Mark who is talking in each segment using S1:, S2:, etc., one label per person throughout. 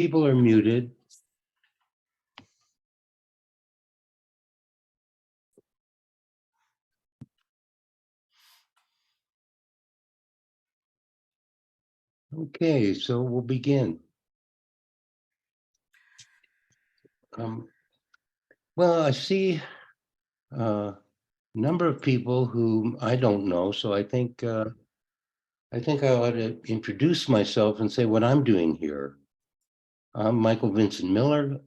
S1: People are muted. Okay, so we'll begin. Well, I see a number of people whom I don't know, so I think I ought to introduce myself and say what I'm doing here. I'm Michael Vincent Miller.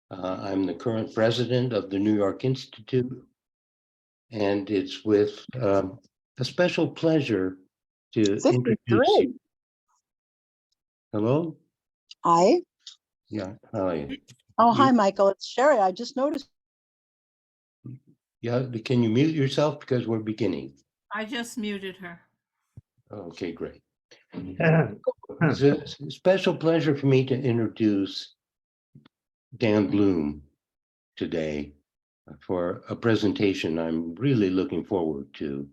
S1: I'm the current president of the New York Institute, and it's with a special pleasure to introduce you.
S2: 53.
S1: Hello?
S2: Hi.
S1: Yeah, hi.
S2: Oh, hi, Michael. It's Sherry. I just noticed.
S1: Yeah, can you mute yourself because we're beginning?
S3: I just muted her.
S1: Okay, great. It's a special pleasure for me to introduce Dan Bloom today for a presentation I'm really looking forward to.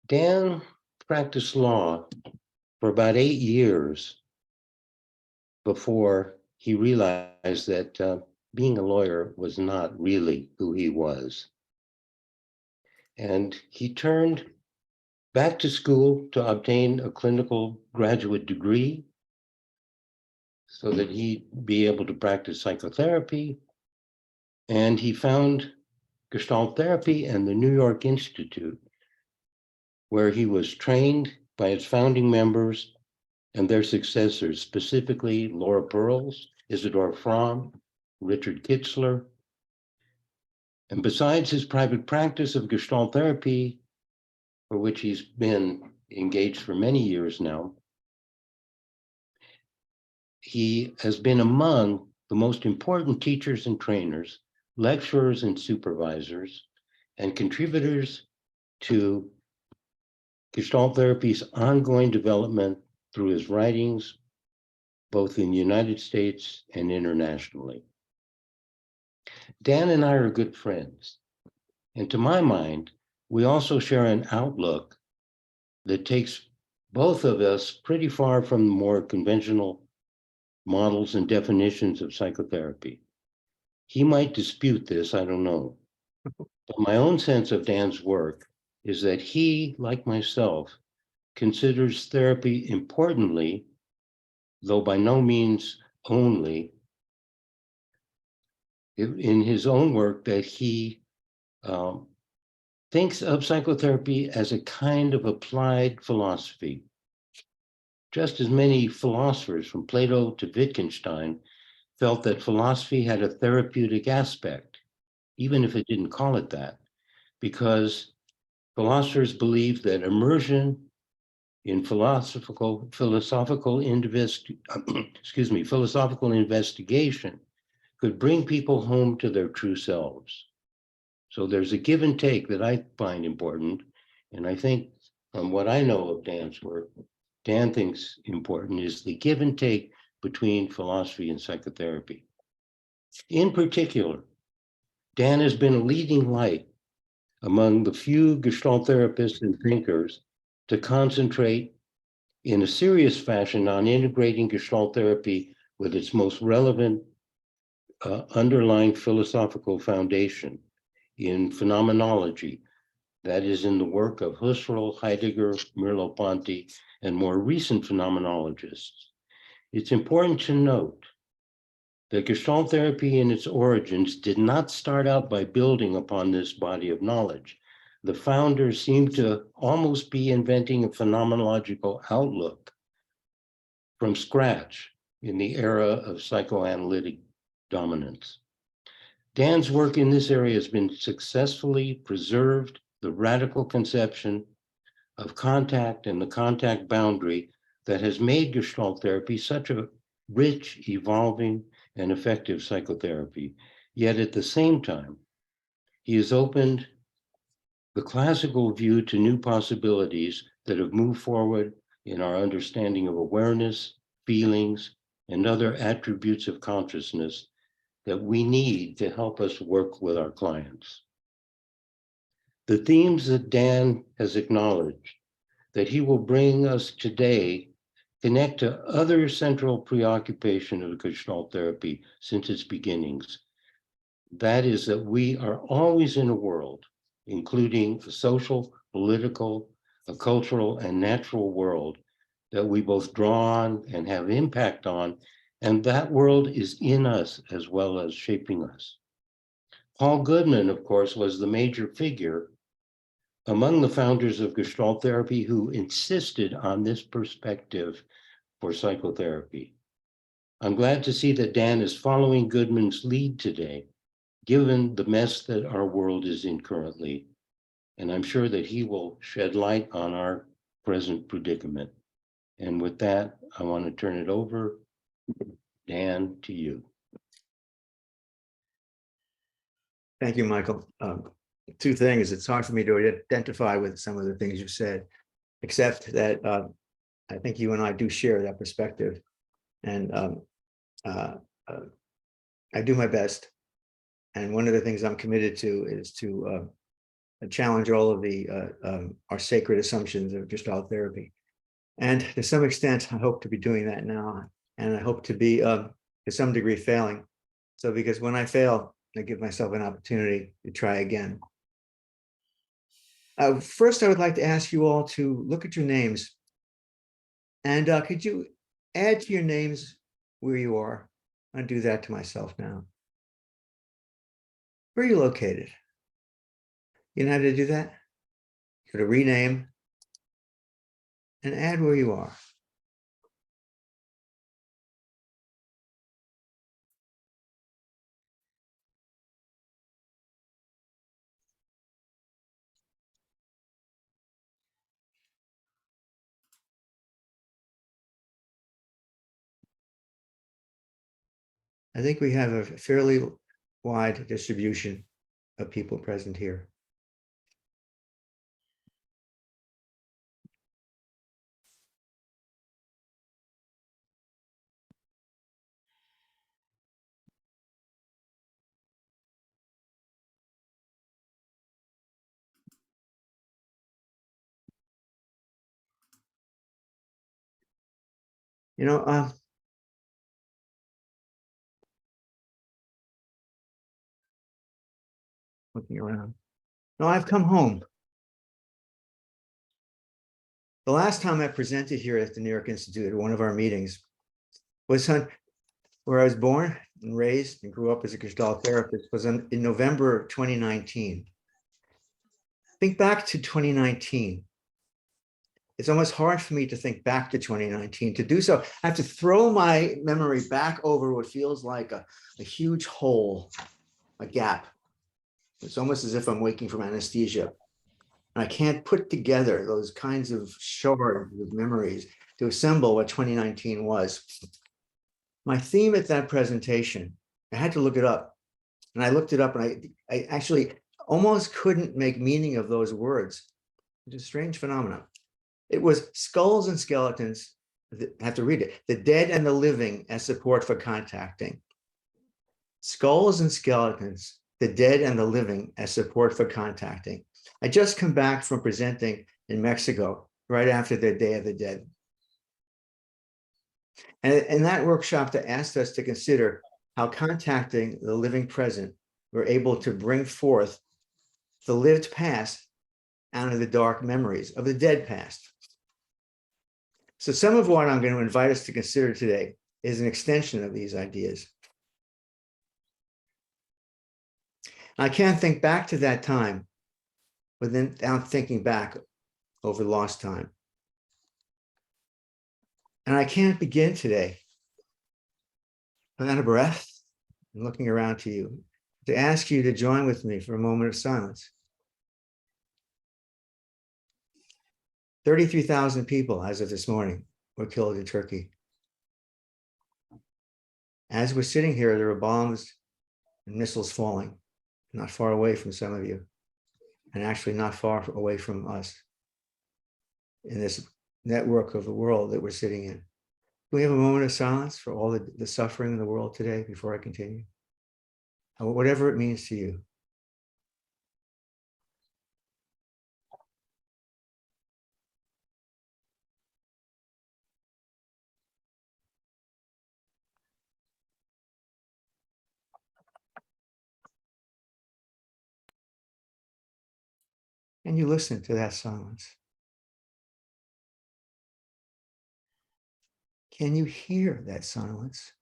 S1: Dan practiced law for about 8 years before he realized that being a lawyer was not really who he was. And he turned back to school to obtain a clinical graduate degree so that he'd be able to practice psychotherapy. And he found Gestalt Therapy and the New York Institute, where he was trained by its founding members and their successors, specifically Laura Pearls, Isidore Fromm, Richard Kitzler. And besides his private practice of Gestalt Therapy, for which he's been engaged for many years now, he has been among the most important teachers and trainers, lecturers and supervisors, and contributors to Gestalt Therapy's ongoing development through his writings, both in the United States and internationally. Dan and I are good friends, and to my mind, we also share an outlook that takes both of us pretty far from the more conventional models and definitions of psychotherapy. He might dispute this, I don't know. But my own sense of Dan's work is that he, like myself, considers therapy importantly, though by no means only, in his own work, that he thinks of psychotherapy as a kind of applied philosophy. Just as many philosophers, from Plato to Wittgenstein, felt that philosophy had a therapeutic aspect, even if it didn't call it that, because philosophers believed that immersion in philosophical investigation could bring people home to their true selves. So there's a give and take that I find important, and I think from what I know of Dan's work, Dan thinks important is the give and take between philosophy and psychotherapy. In particular, Dan has been a leading light among the few Gestalt therapists and thinkers to concentrate in a serious fashion on integrating Gestalt therapy with its most relevant underlying philosophical foundation in phenomenology, that is in the work of Husserl, Heidegger, Merleau-Ponty, and more recent phenomenologists. It's important to note that Gestalt therapy in its origins did not start out by building upon this body of knowledge. The founders seemed to almost be inventing a phenomenological outlook from scratch in the era of psychoanalytic dominance. Dan's work in this area has been successfully preserved the radical conception of contact and the contact boundary that has made Gestalt therapy such a rich, evolving, and effective psychotherapy. Yet at the same time, he has opened the classical view to new possibilities that have moved forward in our understanding of awareness, feelings, and other attributes of consciousness that we need to help us work with our clients. The themes that Dan has acknowledged that he will bring us today connect to other central preoccupation of Gestalt therapy since its beginnings. That is that we are always in a world, including a social, political, a cultural, and natural world that we both draw on and have impact on, and that world is in us as well as shaping us. Paul Goodman, of course, was the major figure among the founders of Gestalt therapy who insisted on this perspective for psychotherapy. I'm glad to see that Dan is following Goodman's lead today, given the mess that our world is in currently, and I'm sure that he will shed light on our present predicament. And with that, I want to turn it over, Dan, to you.
S3: Thank you, Michael. Two things. It's hard for me to identify with some of the things you said, except that I think you and I do share that perspective. And I do my best. And one of the things I'm committed to is to challenge all of our sacred assumptions of Gestalt therapy. And to some extent, I hope to be doing that now. And I hope to be, to some degree, failing. So because when I fail, I give myself an opportunity to try again. First, I would like to ask you all to look at your names. And could you add to your names where you are? I do that to myself now. Where are you located? You know how to do that? You go to rename and add where you are. I think we have a fairly wide distribution of people present here. You know, looking around. No, I've come home. The last time I presented here at the New York Institute at one of our meetings was where I was born and raised and grew up as a Gestalt therapist was in November 2019. Think back to 2019. It's almost hard for me to think back to 2019. To do so, I have to throw my memory back over what feels like a huge hole, a gap. It's almost as if I'm waking from anesthesia. And I can't put together those kinds of shards of memories to assemble what 2019 was. My theme at that presentation, I had to look it up. And I looked it up and I actually almost couldn't make meaning of those words. It's a strange phenomenon. It was skulls and skeletons, I have to read it, the dead and the living as support for contacting. Skulls and skeletons, the dead and the living as support for contacting. I just come back from presenting in Mexico right after the Day of the Dead. And in that workshop, they asked us to consider how contacting the living present, we're able to bring forth the lived past out of the dark memories of the dead past. So some of what I'm going to invite us to consider today is an extension of these ideas. I can't think back to that time without thinking back over lost time. And I can't begin today without a breath and looking around to you to ask you to join with me for a moment of silence. 33,000 people as of this morning were killed in Turkey. As we're sitting here, there are bombs and missiles falling, not far away from some of you, and actually not far away from us in this network of the world that we're sitting in. Can we have a moment of silence for all the suffering in the world today before I continue? Whatever it means to you. And you listen to that silence. Can you hear that silence?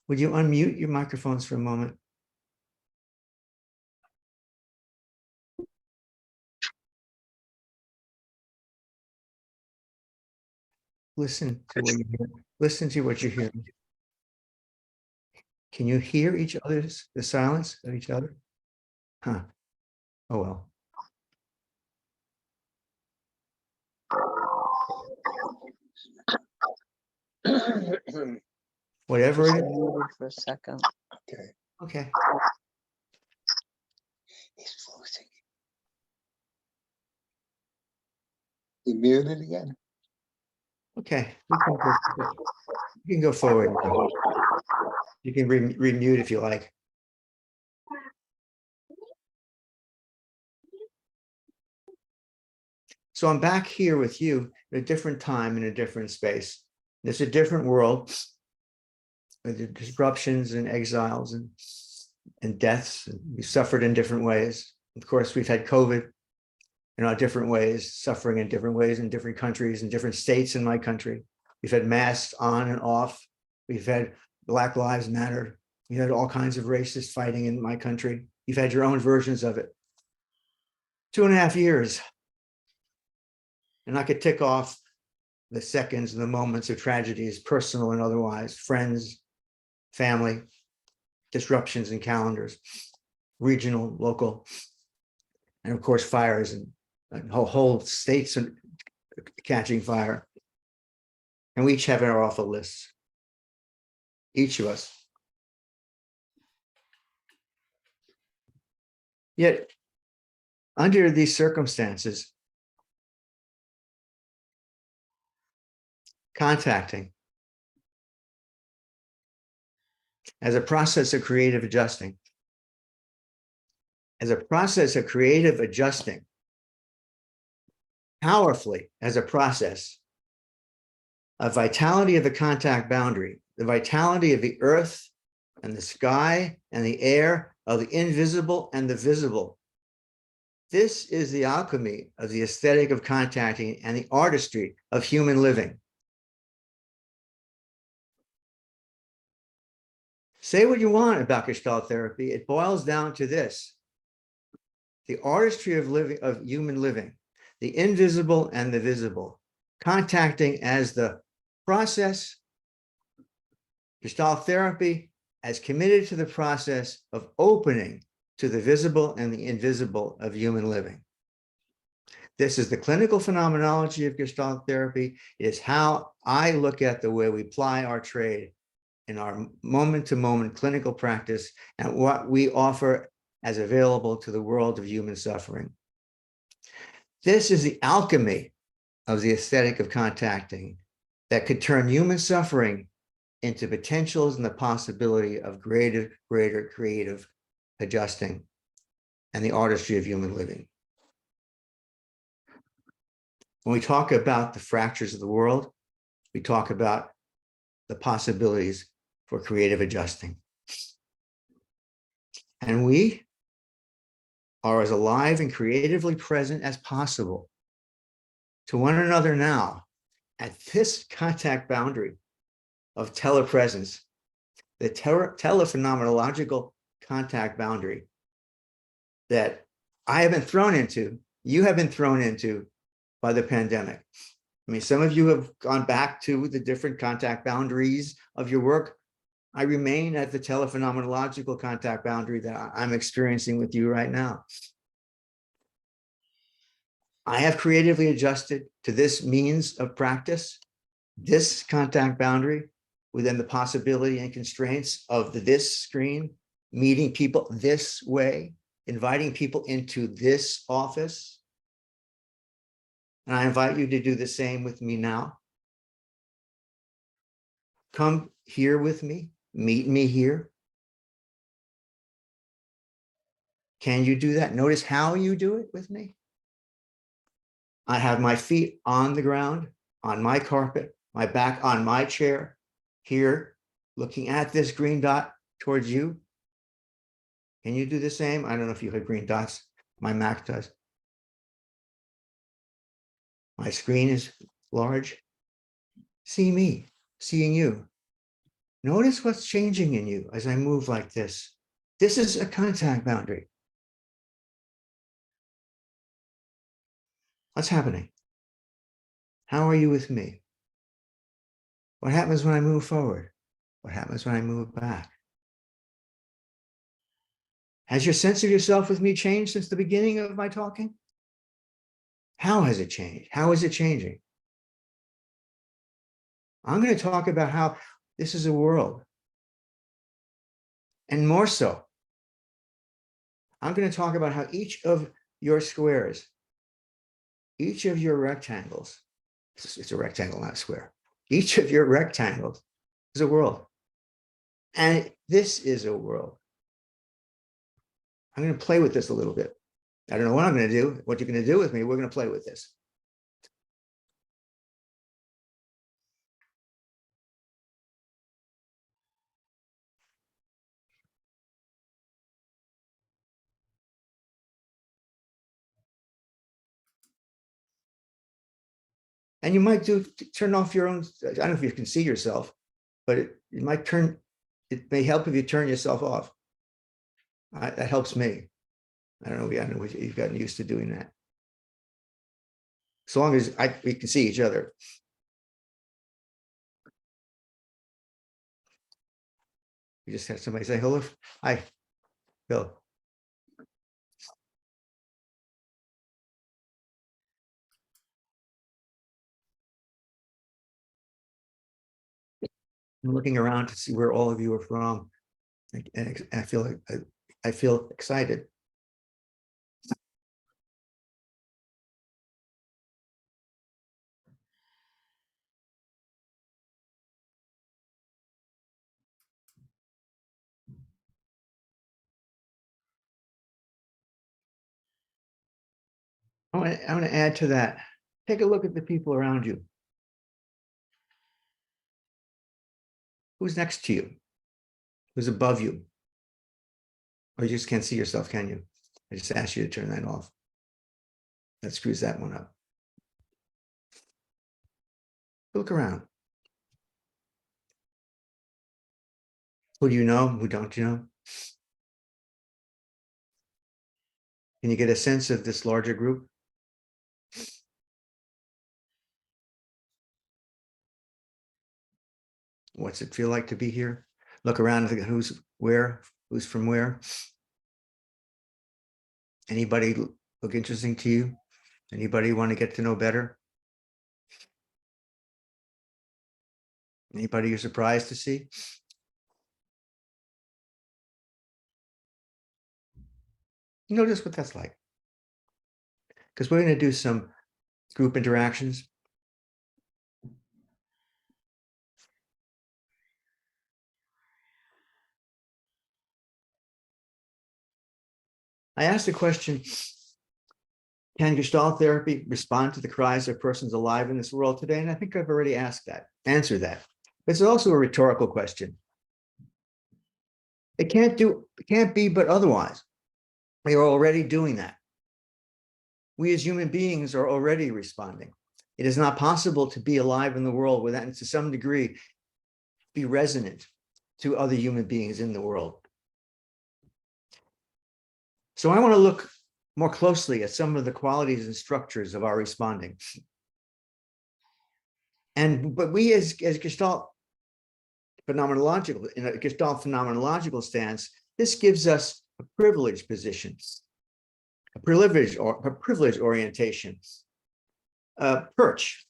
S3: Would you unmute your microphones for a moment? Listen to what you hear. Listen to what you're hearing. Can you hear the silence of each other? Huh. Oh, well. Whatever it is.
S4: Muted for a second.
S5: Okay,
S3: Okay.
S5: he's floating. He muted again.
S3: Okay. You can go forward. You can remute if you like. So I'm back here with you at a different time in a different space. There's a different world with the disruptions and exiles and deaths. And we suffered in different ways. Of course, we've had COVID in our different ways, suffering in different ways in different countries, in different states in my country. We've had masks on and off. We've had Black Lives Matter. We had all kinds of racist fighting in my country. You've had your own versions of it. 2.5 years. And I could tick off the seconds and the moments of tragedies, personal and otherwise, friends, family, disruptions in calendars, regional, local, and of course, fires and whole states catching fire. And we each have our awful lists, each of us. Yet, under these circumstances, contacting as a process of creative adjusting, powerfully as a process of vitality of the contact boundary, the vitality of the earth and the sky and the air, of the invisible and the visible. This is the alchemy of the aesthetic of contacting and the artistry of human living. Say what you want about Gestalt therapy, it boils down to this: the artistry of living, of human living, the invisible and the visible, contacting as the process, Gestalt therapy as committed to the process of opening to the visible and the invisible of human living. This is the clinical phenomenology of Gestalt therapy. It is how I look at the way we ply our trade in our moment-to-moment clinical practice and what we offer as available to the world of human suffering. This is the alchemy of the aesthetic of contacting that could turn human suffering into potentials and the possibility of greater creative adjusting and the artistry of human living. When we talk about the fractures of the world, we talk about the possibilities for creative adjusting. And we are as alive and creatively present as possible to one another now at this contact boundary of telepresence, the techno-phenomenological contact boundary that I have been thrown into, you have been thrown into by the pandemic. I mean, some of you have gone back to the different contact boundaries of your work. I remain at the techno-phenomenological contact boundary that I'm experiencing with you right now. I have creatively adjusted to this means of practice, this contact boundary, within the possibility and constraints of this screen, meeting people this way, inviting people into this office. And I invite you to do the same with me now. Come here with me, meet me here. Can you do that? Notice how you do it with me. I have my feet on the ground, on my carpet, my back on my chair, here, looking at this green dot towards you. Can you do the same? I don't know if you have green dots. My Mac does. My screen is large. See me, seeing you. Notice what's changing in you as I move like this. This is a contact boundary. What's happening? How are you with me? What happens when I move forward? What happens when I move back? Has your sense of yourself with me changed since the beginning of my talking? How has it changed? How is it changing? I'm going to talk about how this is a world. And more so, I'm going to talk about how each of your squares, each of your rectangles, it's a rectangle, not a square. Each of your rectangles is a world. And this is a world. I'm going to play with this a little bit. I don't know what I'm going to do, what you're going to do with me. We're going to play with this. And you might turn off your own, I don't know if you can see yourself, but it may help if you turn yourself off. That helps me. I don't know if you've gotten used to doing that. As long as we can see each other. You just have somebody say, hello, hi, Bill. I'm looking around to see where all of you are from. And I feel excited. I want to add to that. Take a look at the people around you. Who's next to you? Who's above you? Or you just can't see yourself, can you? I just asked you to turn that off. That screws that one up. Look around. Who do you know? Who don't you know? Can you get a sense of this larger group? What's it feel like to be here? Look around and think who's where, who's from where. Anybody look interesting to you? Anybody want to get to know better? Anybody you're surprised to see? Notice what that's like. Because we're going to do some group interactions. I asked the question, can Gestalt therapy respond to the cries of persons alive in this world today? And I think I've already answered that. It's also a rhetorical question. It can't be but otherwise. We are already doing that. We as human beings are already responding. It is not possible to be alive in the world without, to some degree, be resonant to other human beings in the world. So I want to look more closely at some of the qualities and structures of our responding. But we as Gestalt phenomenological, in a Gestalt phenomenological stance, this gives us a privileged position, a privileged orientation, a perch,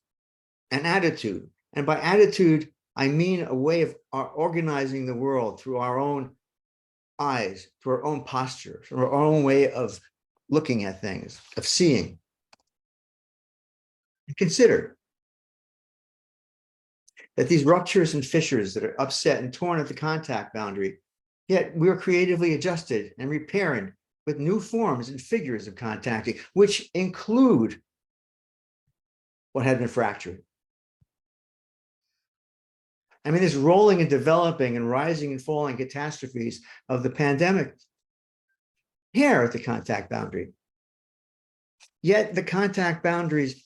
S3: an attitude. And by attitude, I mean a way of organizing the world through our own eyes, through our own posture, through our own way of looking at things, of seeing. And consider that these ruptures and fissures that are upset and torn at the contact boundary, yet we are creatively adjusted and repairing with new forms and figures of contacting, which include what had been fractured. I mean, this rolling and developing and rising and falling catastrophes of the pandemic here at the contact boundary. Yet the contact boundaries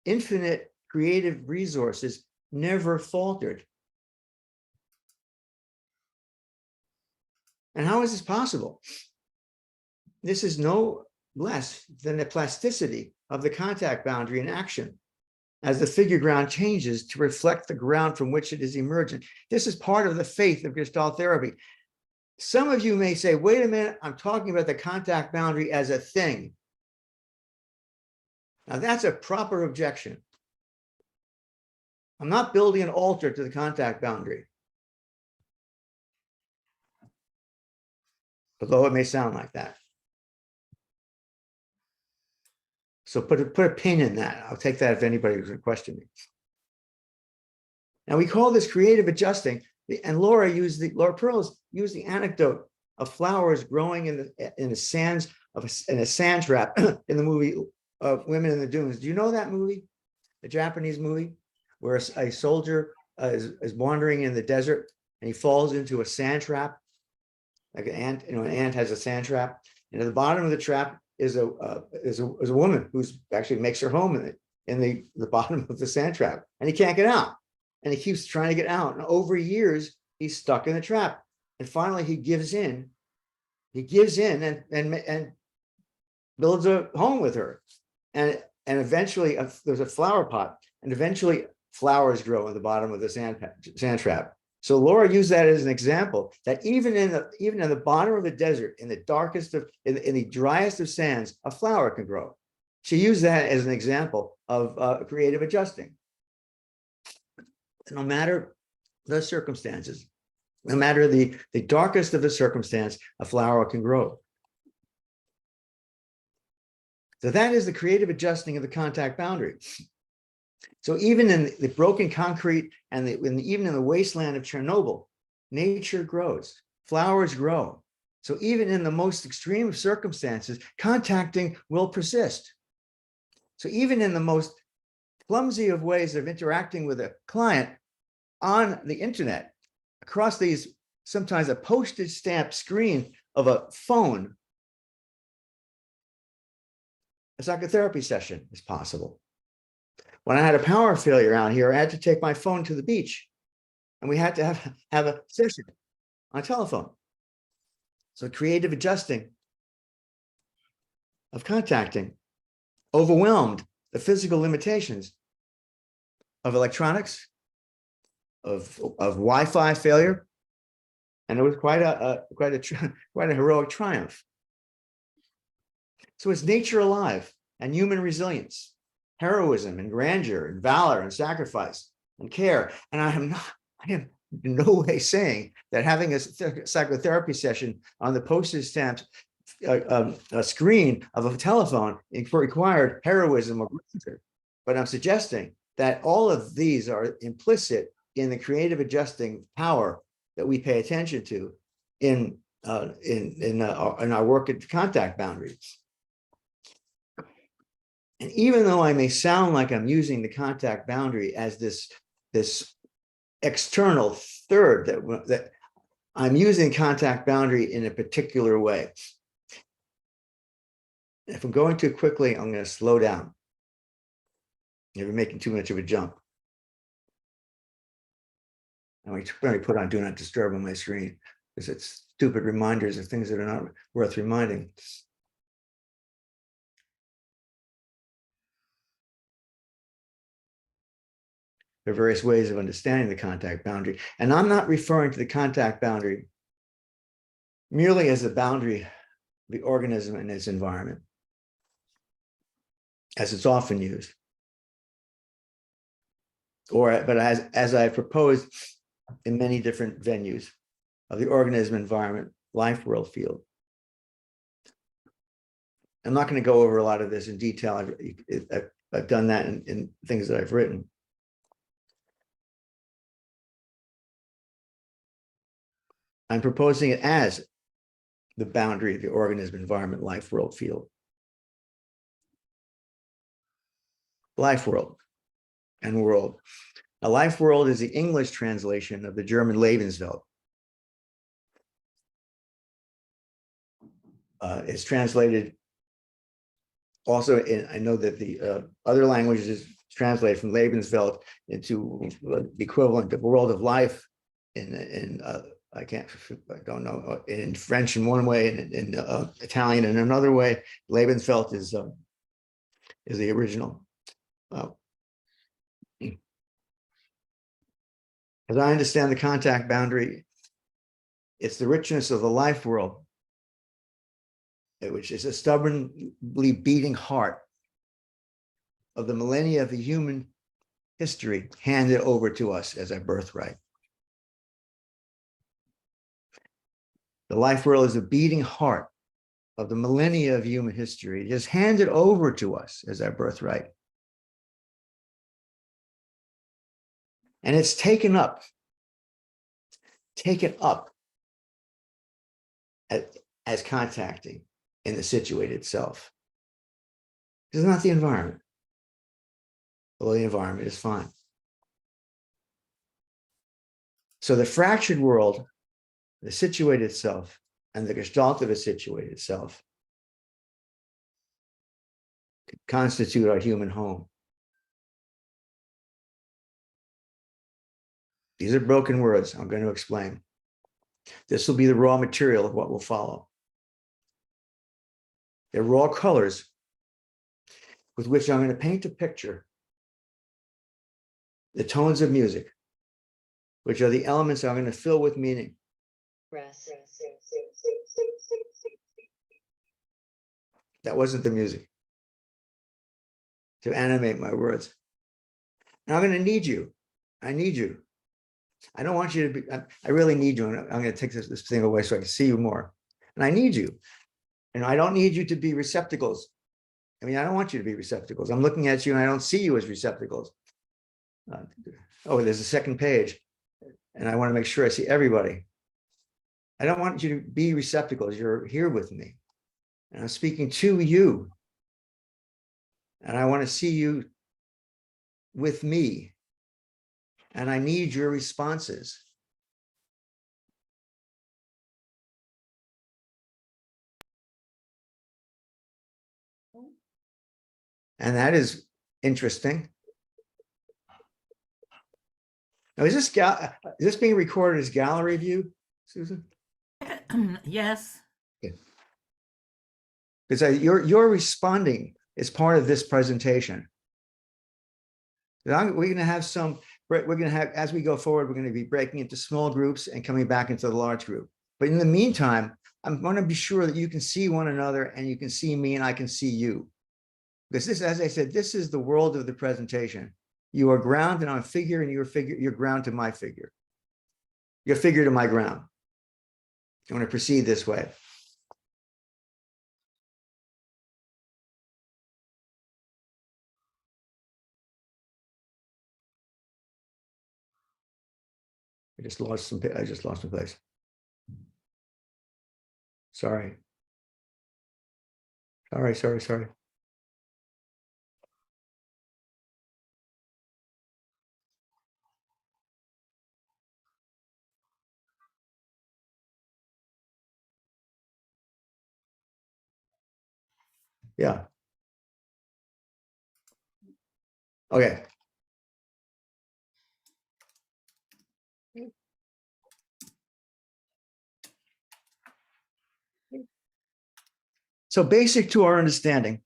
S3: infinite creative resources never faltered. And how is this possible? This is no less than the plasticity of the contact boundary in action as the figure ground changes to reflect the ground from which it is emergent. This is part of the faith of Gestalt therapy. Some of you may say, wait a minute, I'm talking about the contact boundary as a thing. Now that's a proper objection. I'm not building an altar to the contact boundary, although it may sound like that. So put a pin in that. I'll take that if anybody was going to question me. Now we call this creative adjusting, and Laura Perls used the anecdote of flowers growing in the sands in a sand trap in the movie Women in the Dunes. Do you know that movie? The Japanese movie where a soldier is wandering in the desert and he falls into a sand trap, like an ant. An ant has a sand trap, and at the bottom of the trap is a woman who's actually makes her home in the bottom of the sand trap, and he can't get out, and he keeps trying to get out, and over years he's stuck in the trap, and finally he gives in. He gives in and builds a home with her, and eventually there's a flower pot, and eventually flowers grow at the bottom of the sand trap. So Laura used that as an example that even in the bottom of the desert, in the darkest of in the driest of sands, a flower can grow. She used that as an example of creative adjusting. No matter the circumstances, no matter the darkest of the circumstance, a flower can grow. So that is the creative adjusting of the contact boundary. So even in the broken concrete and even in the wasteland of Chernobyl, nature grows, flowers grow. So even in the most extreme of circumstances, contacting will persist. So even in the most clumsy of ways of interacting with a client on the internet, across these, sometimes a postage stamp screen of a phone, a psychotherapy session is possible. When I had a power failure out here, I had to take my phone to the beach, and we had to have a session on telephone. So creative adjusting of contacting overwhelmed the physical limitations of electronics, of Wi-Fi failure, and it was quite a heroic triumph. So it's nature alive and human resilience, heroism and grandeur and valor and sacrifice and care. And I am in no way saying that having a psychotherapy session on the postage stamp a screen of a telephone required heroism or grandeur. But I'm suggesting that all of these are implicit in the creative adjusting power that we pay attention to in our work at contact boundaries. And even though I may sound like I'm using the contact boundary as this external third, that I'm using contact boundary in a particular way. If I'm going too quickly, I'm going to slow down. You're making too much of a jump. I'm going to put on Do Not Disturb on my screen because it's stupid reminders of things that are not worth reminding. There are various ways of understanding the contact boundary. And I'm not referring to the contact boundary merely as a boundary of the organism and its environment, as it's often used, but as I proposed in many different venues of the organism, environment, life, world field. I'm not going to go over a lot of this in detail. I've done that in things that I've written. I'm proposing it as the boundary of the organism, environment, life, world field. Life world and world. A life world is the English translation of the German Lebenswelt. It's translated also in, I know that the other languages translated from Lebenswelt into the equivalent of world of life in I don't know, in French in one way, and in Italian in another way. Lebenswelt is the original. As I understand the contact boundary, it's the richness of the life world, which is a stubbornly beating heart of the millennia of the human history handed over to us as our birthright. The life world is a beating heart of the millennia of human history, just handed over to us as our birthright. And it's taken up as contacting in the situated self. It's not the environment, although the environment is fine. So the fractured world, the situated self, and the Gestalt of a situated self constitute our human home. These are broken words I'm going to explain. This will be the raw material of what will follow. They're raw colors with which I'm going to paint a picture, the tones of music, which are the elements I'm going to fill with meaning. That wasn't the music to animate my words. And I'm going to need you. I need you. I don't want you to be, I really need you. And I'm going to take this thing away so I can see you more. And I need you. And I don't need you to be receptacles. I mean, I don't want you to be receptacles. I'm looking at you and I don't see you as receptacles. Oh, there's a second page. And I want to make sure I see everybody. I don't want you to be receptacles. You're here with me. And I'm speaking to you. And I want to see you with me. And I need your responses. And that is interesting. Now, is this being recorded as gallery view, Susan?
S4: Yes.
S3: Because you're responding as part of this presentation. We're going to have as we go forward, we're going to be breaking into small groups and coming back into the large group. But in the meantime, I'm going to be sure that you can see one another and you can see me and I can see you. Because this, as I said, this is the world of the presentation. You are ground and I'm figure, and you're ground to my figure. You're figure to my ground. I'm going to proceed this way. I just lost my place. Sorry. Sorry. Yeah. Okay. So basic to our understanding,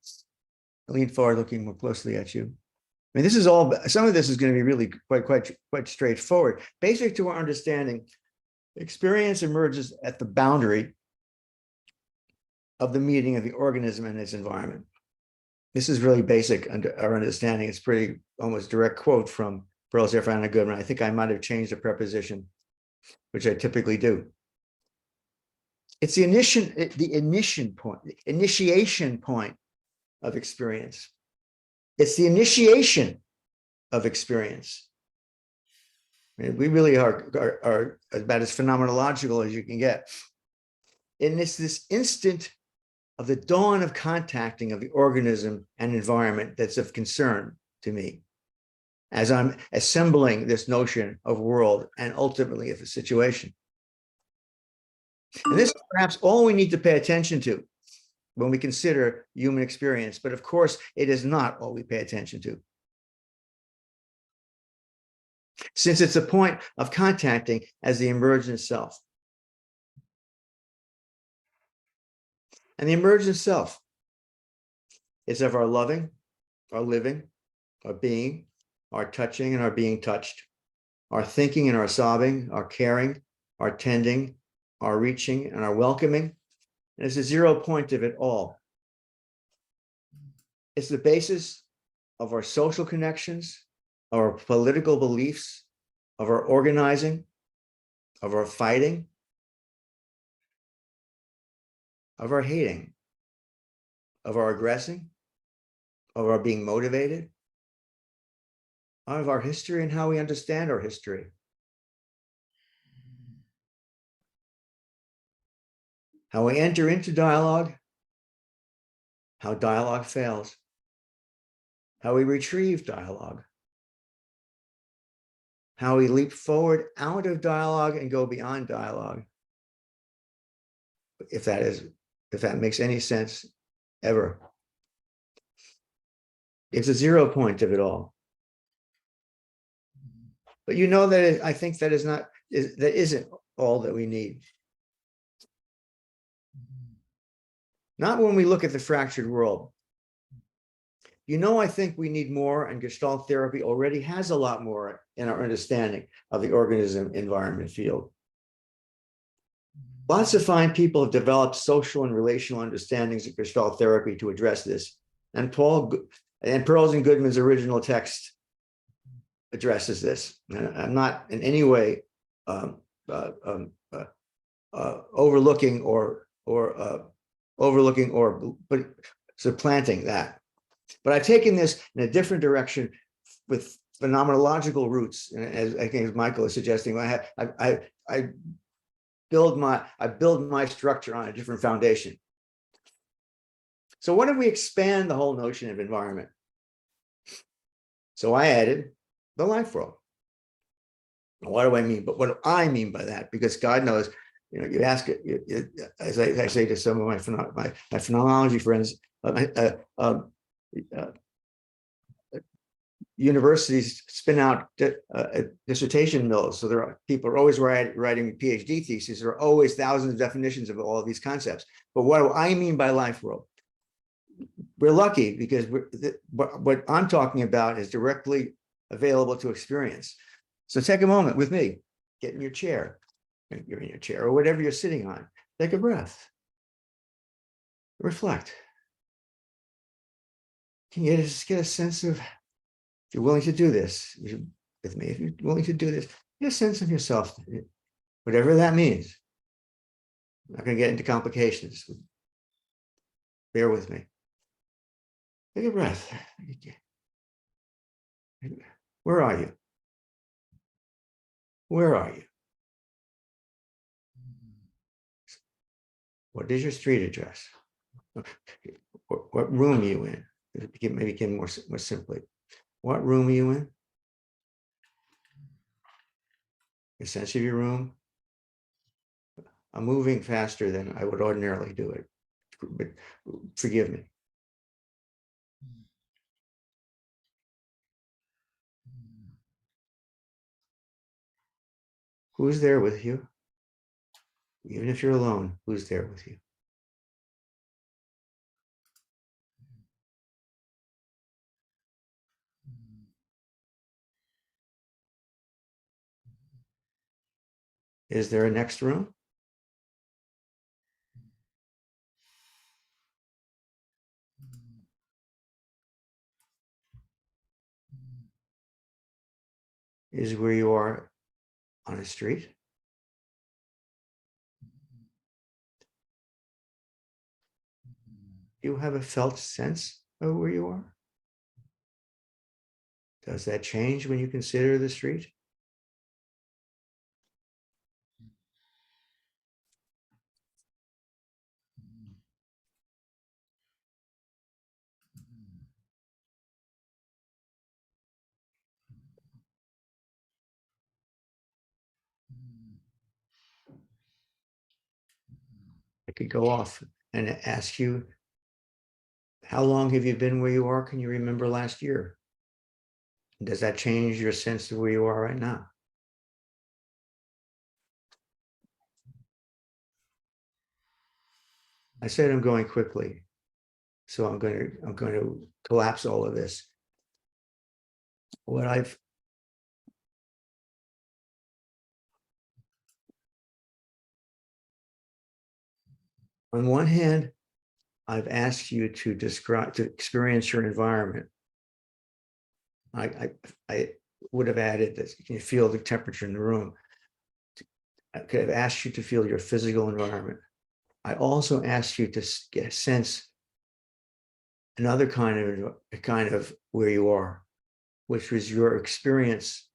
S3: I lean forward looking more closely at you. I mean, this is all, some of this is going to be really quite straightforward. Basic to our understanding, experience emerges at the boundary of the meeting of the organism and its environment. This is really basic under our understanding. It's pretty almost direct quote from Pearl's Anna Goodman. I think I might have changed the preposition, which I typically do. It's the initiation point of experience. It's the initiation of experience. I mean, we really are about as phenomenological as you can get. And it's this instant of the dawn of contacting of the organism and environment that's of concern to me as I'm assembling this notion of world and ultimately of a situation. And this is perhaps all we need to pay attention to when we consider human experience. But of course, it is not all we pay attention to. since it's a point of contacting as the emergent self. And the emergent self is of our loving, our living, our being, our touching and our being touched, our thinking and our sobbing, our caring, our tending, our reaching and our welcoming. And it's a 0 point of it all. It's the basis of our social connections, of our political beliefs, of our organizing, of our fighting, of our hating, of our aggressing, of our being motivated, of our history and how we understand our history. How we enter into dialogue, how dialogue fails, how we retrieve dialogue, how we leap forward out of dialogue and go beyond dialogue. If that makes any sense ever. It's a 0 point of it all. But you know that I think that isn't all that we need. Not when we look at the fractured world. You know, I think we need more, and Gestalt therapy already has a lot more in our understanding of the organism environment field. Lots of fine people have developed social and relational understandings of Gestalt therapy to address this. And Pearls and Goodman's original text addresses this. And I'm not in any way overlooking or supplanting that. But I've taken this in a different direction with phenomenological roots, and as I think as Michael is suggesting, I build my structure on a different foundation. So what if we expand the whole notion of environment? So I added the life world. What do I mean? But what do I mean by that? Because God knows, you know, you ask it, as I say to some of my phenomenology friends, universities spin out dissertation mills. So people are always writing PhD theses. There are always thousands of definitions of all of these concepts. But what do I mean by life world? We're lucky because what I'm talking about is directly available to experience. So take a moment with me, get in your chair, you're in your chair or whatever you're sitting on, take a breath, reflect. Can you just get a sense of, if you're willing to do this with me, if you're willing to do this, get a sense of yourself, whatever that means. I'm not going to get into complications. Bear with me. Take a breath. Where are you? Where are you? What is your street address? What room are you in? Maybe again more simply. What room are you in? The sense of your room. I'm moving faster than I would ordinarily do it, but forgive me. Who's there with you? Even if you're alone, who's there with you? Is there a next room? Is where you are on a street? Do you have a felt sense of where you are? Does that change when you consider the street? I could go off and ask you, how long have you been where you are? Can you remember last year? Does that change your sense of where you are right now? I said I'm going quickly, so I'm going to collapse all of this. What I've on one hand, I've asked you to describe, to experience your environment. I would have added that you can feel the temperature in the room. I could have asked you to feel your physical environment. I also asked you to get a sense, another kind of where you are, which was your experience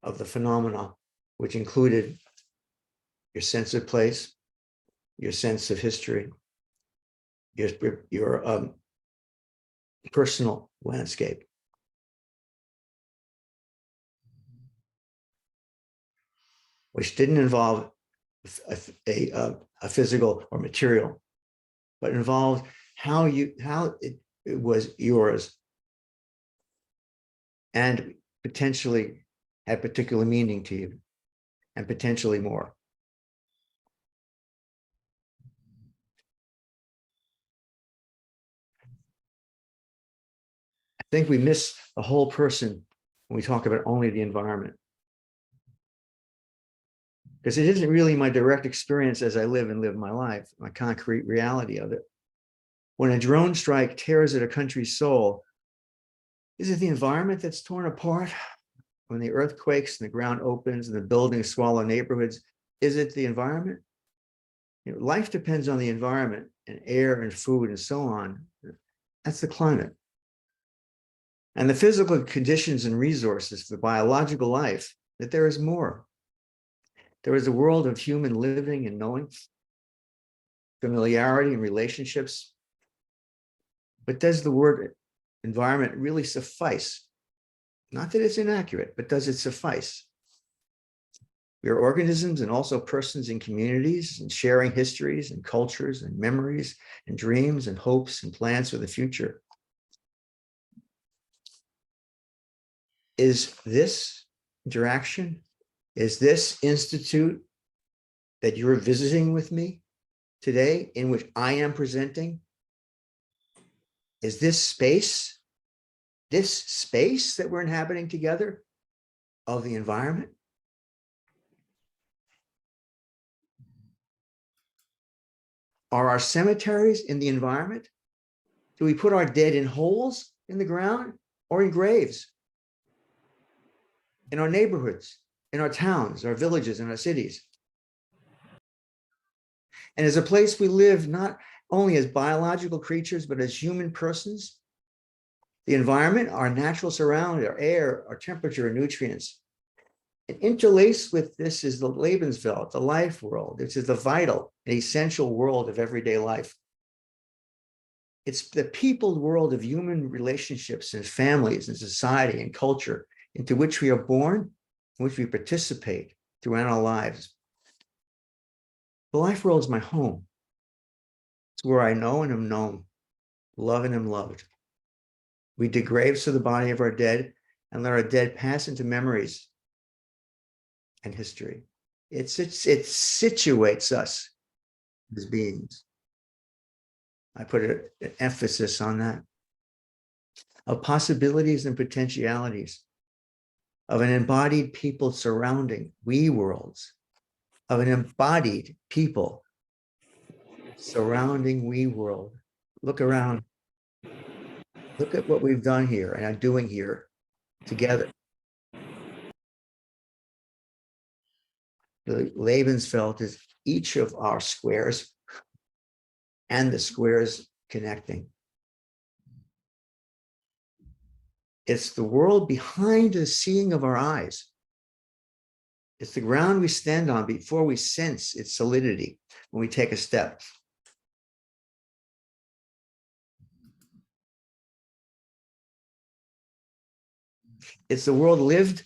S3: of the phenomena, which included your sense of place, your sense of history, your personal landscape. Which didn't involve a physical or material, but involved how it was yours and potentially had particular meaning to you and potentially more. I think we miss the whole person when we talk about only the environment. Because it isn't really my direct experience as I live my life, my concrete reality of it. When a drone strike tears at a country's soul, is it the environment that's torn apart? When the earth quakes and the ground opens and the buildings swallow neighborhoods, is it the environment? You know, life depends on the environment and air and food and so on. That's the climate. And the physical conditions and resources for biological life, that there is more. There is a world of human living and knowing, familiarity and relationships. But does the word environment really suffice? Not that it's inaccurate, but does it suffice? We are organisms and also persons in communities and sharing histories and cultures and memories and dreams and hopes and plans for the future. Is this interaction, is this institute that you're visiting with me today, in which I am presenting, is this space that we're inhabiting together of the environment? Are our cemeteries in the environment? Do we put our dead in holes in the ground or in graves? In our neighborhoods, in our towns, our villages, in our cities? And as a place we live not only as biological creatures, but as human persons, the environment, our natural surrounding, our air, our temperature, and nutrients. And interlaced with this is the Lebenswelt, the life world. This is the vital and essential world of everyday life. It's the peopled world of human relationships and families and society and culture into which we are born, in which we participate throughout our lives. The life world is my home. It's where I know and am known, love and am loved. We dig graves to the body of our dead and let our dead pass into memories and history. It situates us as beings. I put an emphasis on that. Of possibilities and potentialities, of an embodied people surrounding we worlds, of an embodied people surrounding we world. Look around. Look at what we've done here and are doing here together. The Lebenswelt is each of our squares and the squares connecting. It's the world behind the seeing of our eyes. It's the ground we stand on before we sense its solidity when we take a step. It's the world lived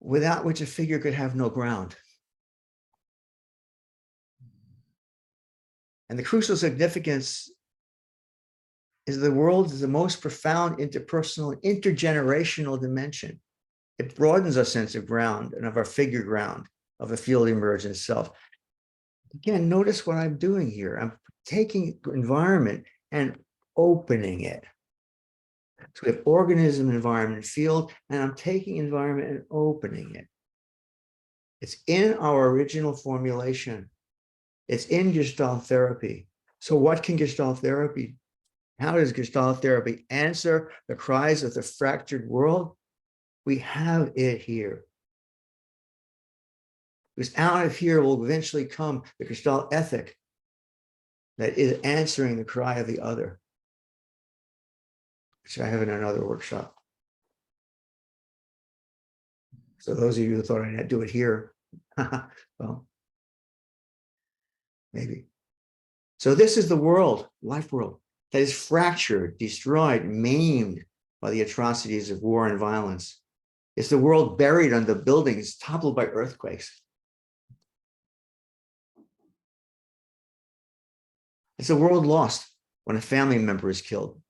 S3: without which a figure could have no ground. And the crucial significance is the world is the most profound interpersonal, intergenerational dimension. It broadens our sense of ground and of our figure ground of a field emergent self. Again, notice what I'm doing here. I'm taking environment and opening it. So we have organism, environment, field, and I'm taking environment and opening it. It's in our original formulation. It's in Gestalt therapy. So what can Gestalt therapy? How does Gestalt therapy answer the cries of the fractured world? We have it here. Because out of here will eventually come the Gestalt ethic that is answering the cry of the other, which I have in another workshop. So those of you who thought I'd do it here, well, maybe. So this is the world, life world, that is fractured, destroyed, maimed by the atrocities of war and violence. It's the world buried under buildings, toppled by earthquakes. It's a world lost when a family member is killed.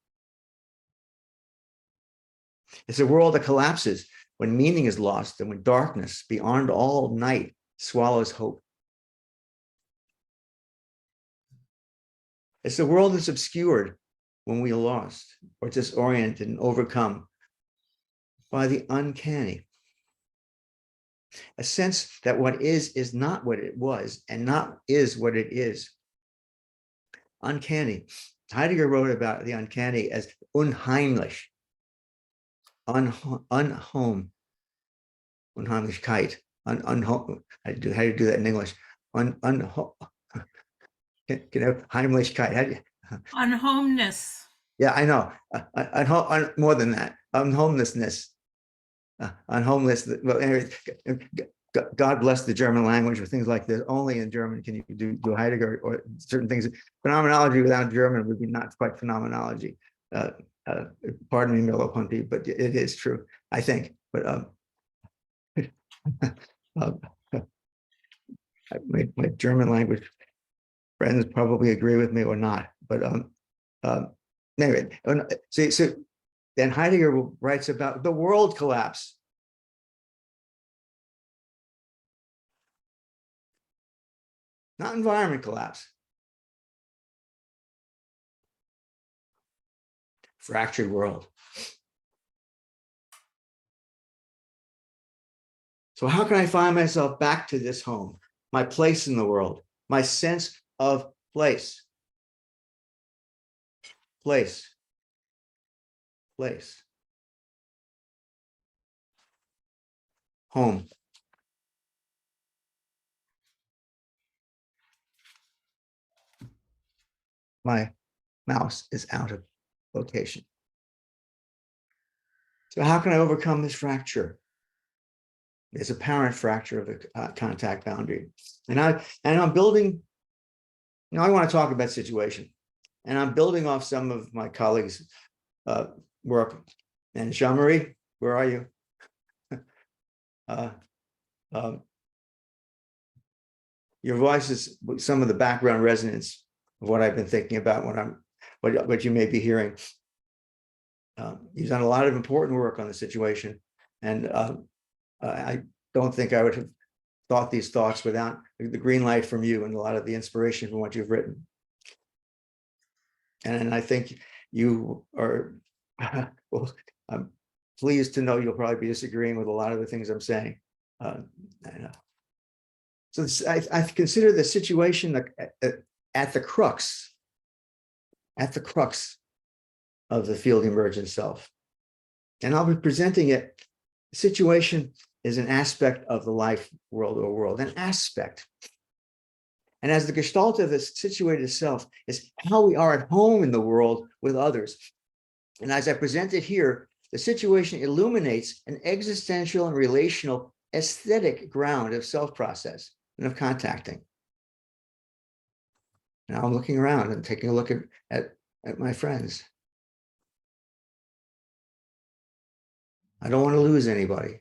S3: It's a world that collapses when meaning is lost and when darkness beyond all night swallows hope. It's a world that's obscured when we are lost or disoriented and overcome by the uncanny. A sense that what is not what it was and not is what it is. Uncanny. Heidegger wrote about the uncanny as unheimlich, unhome, Unheimlichkeit, unhome. How do you do that in English? Heimlichkeit.
S4: Unhomeness.
S3: Yeah, I know. More than that, unhomelessness, unhomeless. Well, anyway, God bless the German language or things like this. Only in German can you do Heidegger or certain things. Phenomenology without German would be not quite phenomenology. Pardon me, Merleau-Ponty, but it is true, I think. But my German language friends probably agree with me or not. But anyway, so then Heidegger writes about the world collapse. Not environment collapse. Fractured world. So how can I find myself back to this home, my place in the world, my sense of place? Place. Place. Home. My mouse is out of location. So how can I overcome this fracture? This apparent fracture of the contact boundary. And I'm building, I want to talk about situation. And I'm building off some of my colleagues' work. And Jean-Marie, where are you? Your voice is some of the background resonance of what I've been thinking about what you may be hearing. You've done a lot of important work on the situation. And I don't think I would have thought these thoughts without the green light from you and a lot of the inspiration from what you've written. And I think you are, well, I'm pleased to know you'll probably be disagreeing with a lot of the things I'm saying. So I consider the situation at the crux of the field emergent self. And I'll be presenting it. The situation is an aspect of the life world or world, an aspect. And as the Gestalt of the situated self is how we are at home in the world with others. And as I present it here, the situation illuminates an existential and relational aesthetic ground of self-process and of contacting. Now I'm looking around and taking a look at my friends. I don't want to lose anybody.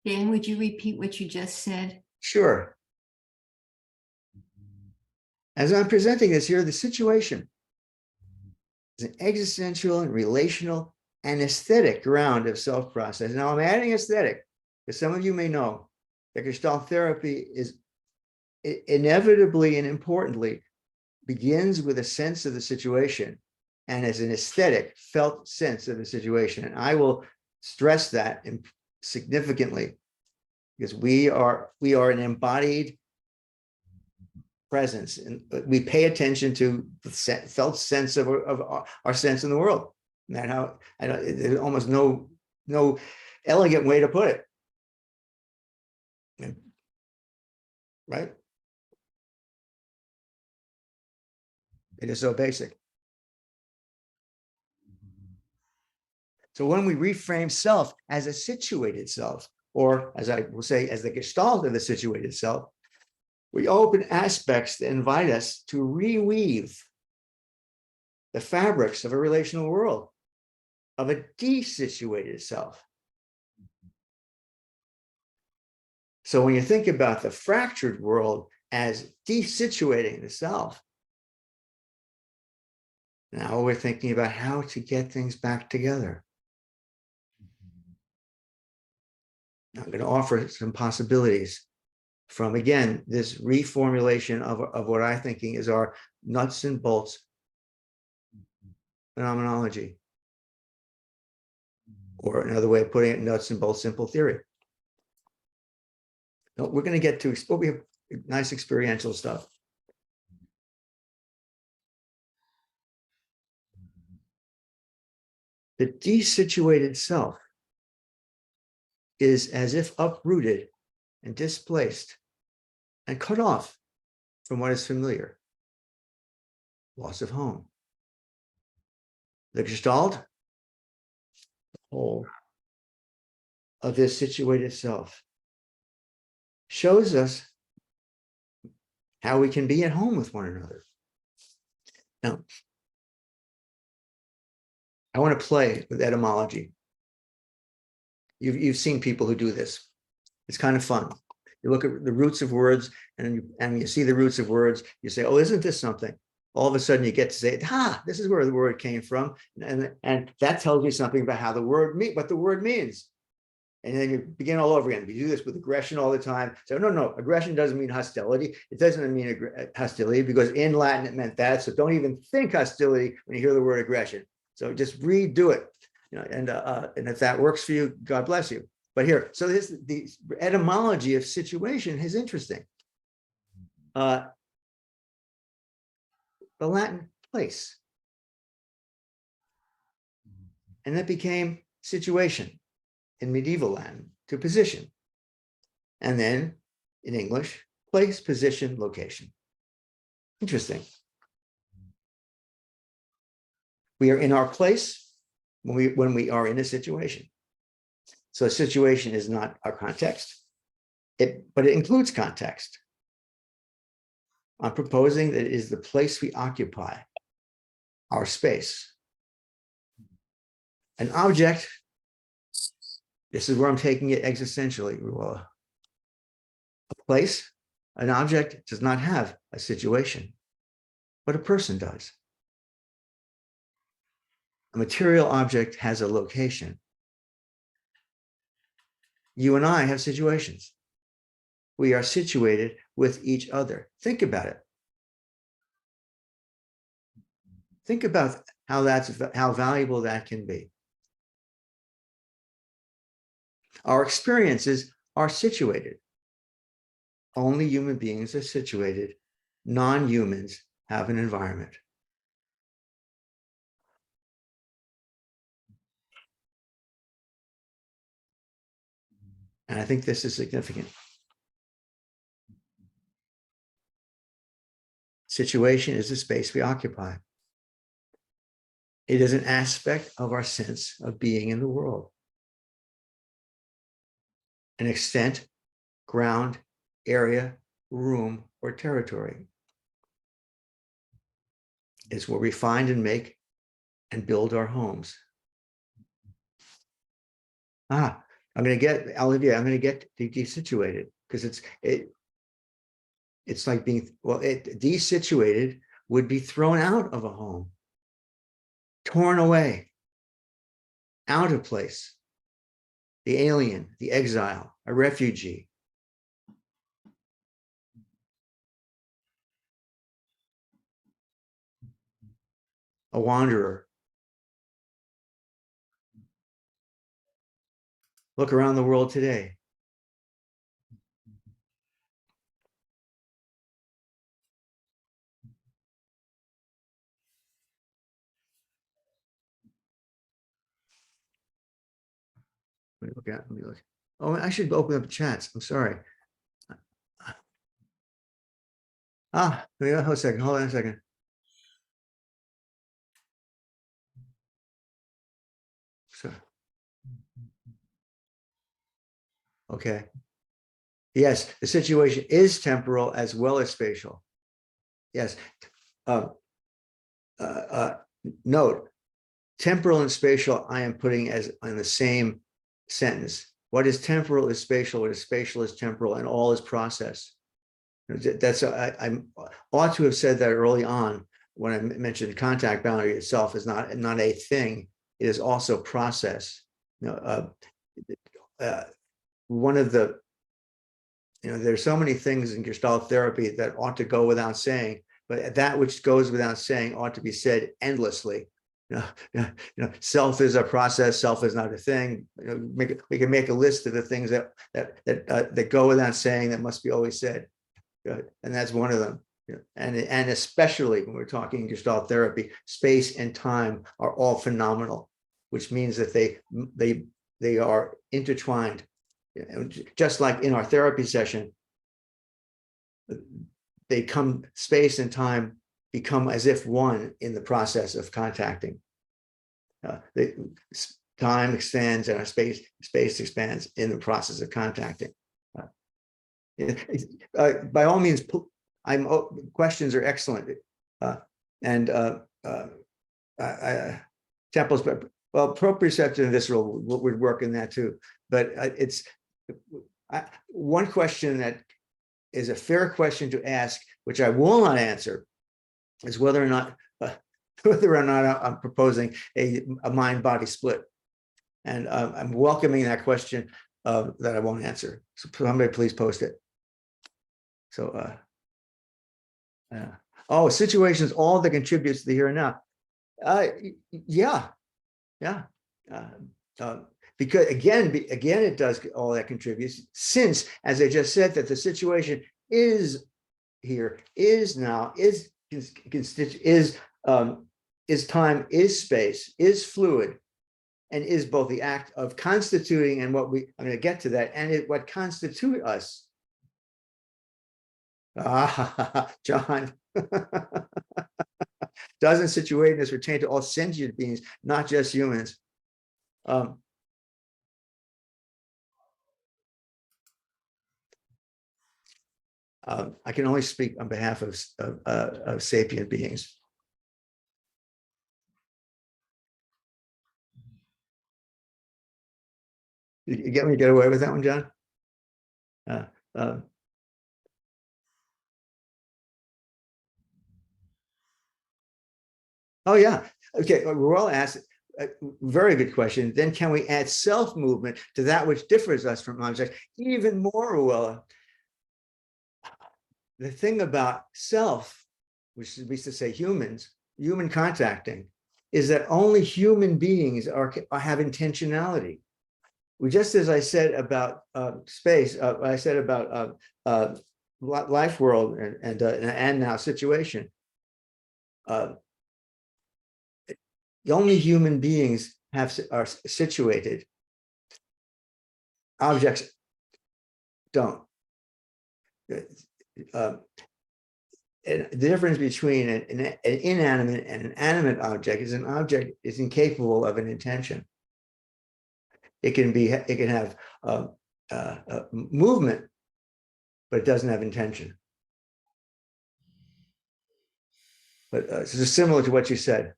S6: Dan, would you repeat what you just said?
S3: Sure. As I'm presenting this here, the situation is an existential and relational and aesthetic ground of self-process. Now I'm adding aesthetic, because some of you may know that Gestalt therapy is inevitably and importantly begins with a sense of the situation and as an aesthetic felt sense of the situation. And I will stress that significantly, because we are an embodied presence, and we pay attention to the felt sense of our sense in the world. And that how there's almost no elegant way to put it, right? It is so basic. So when we reframe self as a situated self, or as I will say, as the gestalt of the situated self, we open aspects that invite us to reweave the fabrics of a relational world, of a desituated self. So when you think about the fractured world as desituating the self, now we're thinking about how to get things back together. I'm going to offer some possibilities from, again, this reformulation of what I'm thinking is our nuts and bolts phenomenology, or another way of putting it, nuts and bolts simple theory. Now, we're going to get to, we have nice experiential stuff. The desituated self is as if uprooted and displaced and cut off from what is familiar. Loss of home. The Gestalt, the whole of this situated self, shows us how we can be at home with one another. Now, I want to play with etymology. You've seen people who do this. It's kind of fun. You look at the roots of words, and you see the roots of words. You say, "Oh, isn't this something?" All of a sudden, you get to say, "Ha! This is where the word came from," and that tells you something about how the word what the word means. And then you begin all over again. We do this with aggression all the time. So no, aggression doesn't mean hostility. It doesn't mean hostility, because in Latin it meant that. So don't even think hostility when you hear the word aggression. So just redo it. And if that works for you, God bless you. But here, so the etymology of situation is interesting. The Latin place, and that became situation in medieval Latin, to position, and then in English, place, position, location. Interesting. We are in our place when we are in a situation. So a situation is not our context, but it includes context. I'm proposing that it is the place we occupy, our space. An object, this is where I'm taking it existentially, Ruola. A place, an object does not have a situation, but a person does. A material object has a location. You and I have situations. We are situated with each other. Think about it. Think about how valuable that can be. Our experiences are situated. Only human beings are situated. Non-humans have an environment. And I think this is significant. Situation is the space we occupy. It is an aspect of our sense of being in the world. An extent, ground, area, room, or territory. It's where we find and make and build our homes. I'm going to get, Olivia, I'm going to get desituated, because It's like being, well, desituated would be thrown out of a home, torn away, out of place. The alien, the exile, a refugee. A wanderer. Look around the world today. Let me look at, let me look. Oh, I should open up chats. I'm sorry. Wait a second. Hold on a second. So, okay. Yes, the situation is temporal as well as spatial. Yes. Note, temporal and spatial, I am putting as in the same sentence. What is temporal is spatial, what is spatial is temporal, and all is process. That's I ought to have said that early on when I mentioned contact boundary itself is not a thing. It is also process. One of the, there's so many things in Gestalt therapy that ought to go without saying, but that which goes without saying ought to be said endlessly. Self is a process. Self is not a thing. We can make a list of the things that go without saying that must be always said. And that's one of them. And especially when we're talking Gestalt therapy, space and time are all phenomenal, which means that they are intertwined. Just like in our therapy session, space and time become as if one in the process of contacting. Time expands and our space expands in the process of contacting. By all means, questions are excellent, temples, well, proprioceptive and visceral would work in that too. But it's one question that is a fair question to ask, which I will not answer, is whether or not I'm proposing a mind-body split. And I'm welcoming that question that I won't answer. So somebody please post it. So, situations, all that contributes to the here and now. Yeah. Because again, it does all that contributes, since, as I just said, that the situation is here, is now, is time, is space, is fluid, and is both the act of constituting and I'm going to get to that, and what constitute us. John. Doesn't situatedness pertain to all sentient beings, not just humans? I can only speak on behalf of sapient beings. You get me to get away with that one, John? Oh, yeah. Okay, we're all asked, very good question. Then can we add self-movement to that which differs us from objects? Even more, well, the thing about self, which we used to say human contacting, is that only human beings have intentionality. Just as I said about space, I said about life world and now situation. The only human beings are situated. Objects don't. And the difference between an inanimate and an animate object is an object is incapable of an intention. It can have movement, but it doesn't have intention. But it's just similar to what you said.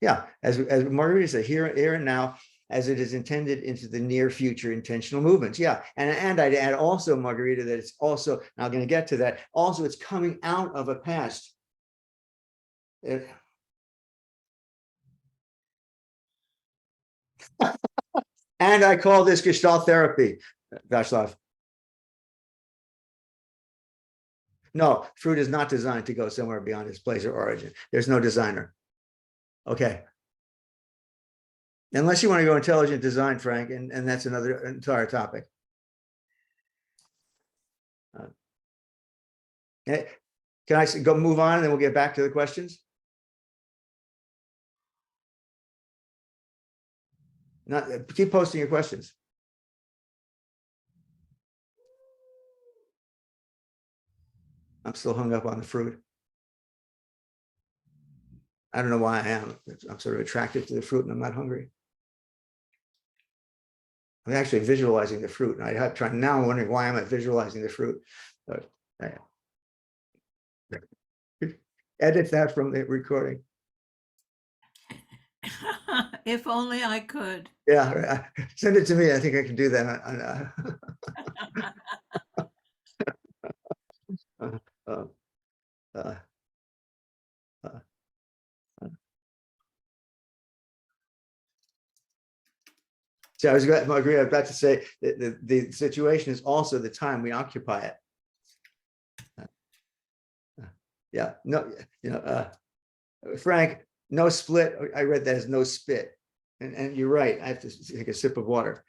S3: Yeah, as Margarita said, here and now, as it is intended into the near future intentional movements. Yeah, and I'd add also, Margarita, that it's also, and I'm going to get to that, also it's coming out of a past. And I call this Gestalt therapy, Václav. No, fruit is not designed to go somewhere beyond its place or origin. There's no designer. Okay. Unless you want to go intelligent design, Frank, and that's another entire topic. Can I go move on and then we'll get back to the questions? Not keep posting your questions. I'm still hung up on the fruit. I don't know why I am. I'm sort of attracted to the fruit and I'm not hungry. I'm actually visualizing the fruit. And I have tried now. I'm wondering why am I visualizing the fruit? But, edit that from the recording.
S4: If only I could.
S3: Yeah, send it to me. I think I can do that. So I was about to say that the situation is also the time we occupy it. Yeah, no, Frank, no split. I read that as no spit. And you're right. I have to take a sip of water.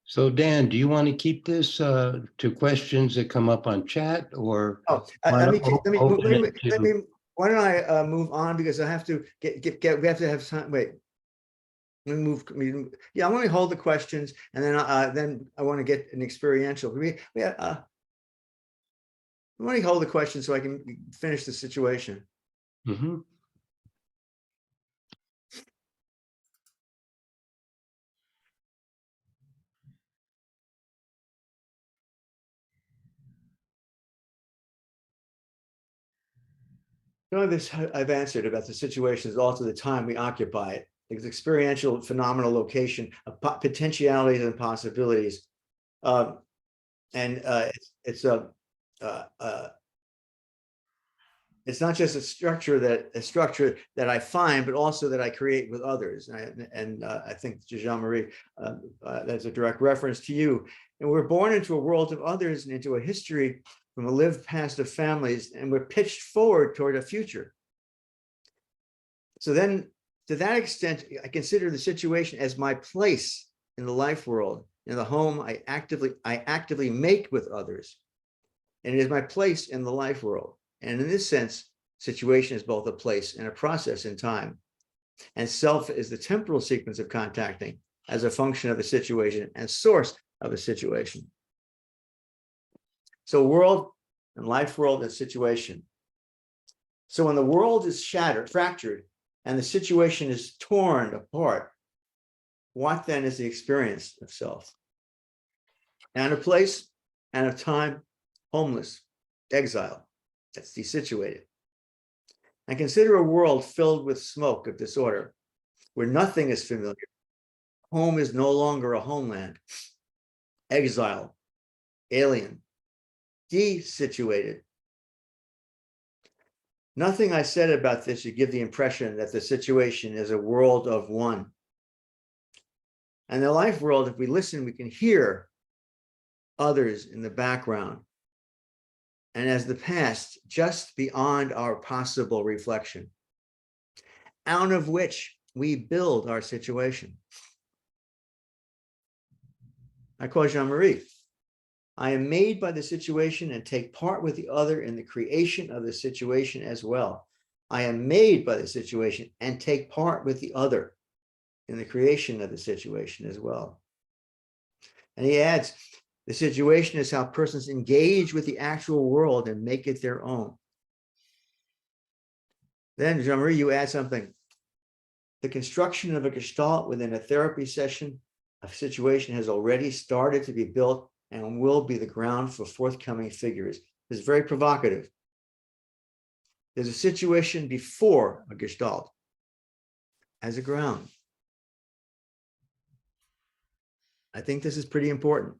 S1: So Dan, do you want to keep this to questions that come up on chat or?
S3: Oh,
S1: wanna
S3: let me
S1: open it to-
S3: why don't I move on because I have to get we have to have time. Wait. Let me move. Yeah, I want to hold the questions and then I want to get an experiential. We want to hold the questions so I can finish the situation.
S1: Mhm.
S3: This I've answered about the situation is also the time we occupy it. It's experiential, phenomenal location of potentialities and possibilities, it's not just a structure that I find, but also that I create with others. I think Jean-Marie, that's a direct reference to you. And we're born into a world of others and into a history from a lived past of families, and we're pitched forward toward a future. So then, to that extent, I consider the situation as my place in the life world, in the home I actively make with others. And it is my place in the life world. And in this sense, situation is both a place and a process in time. And self is the temporal sequence of contacting as a function of the situation and source of a situation. So world and life world and situation. So when the world is fractured, and the situation is torn apart, what then is the experience of self? And a place and of time, homeless, exile, that's desituated. And consider a world filled with smoke of disorder, where nothing is familiar. Home is no longer a homeland. Exile, alien, desituated. Nothing I said about this should give the impression that the situation is a world of one. And the life world, if we listen, we can hear others in the background. And as the past, just beyond our possible reflection, out of which we build our situation. I quote Jean-Marie, I am made by the situation and take part with the other in the creation of the situation as well. I am made by the situation and take part with the other in the creation of the situation as well. And he adds, the situation is how persons engage with the actual world and make it their own. Then, Jean-Marie, you add something. The construction of a gestalt within a therapy session, a situation has already started to be built and will be the ground for forthcoming figures. It's very provocative. There's a situation before a gestalt. as a ground. I think this is pretty important.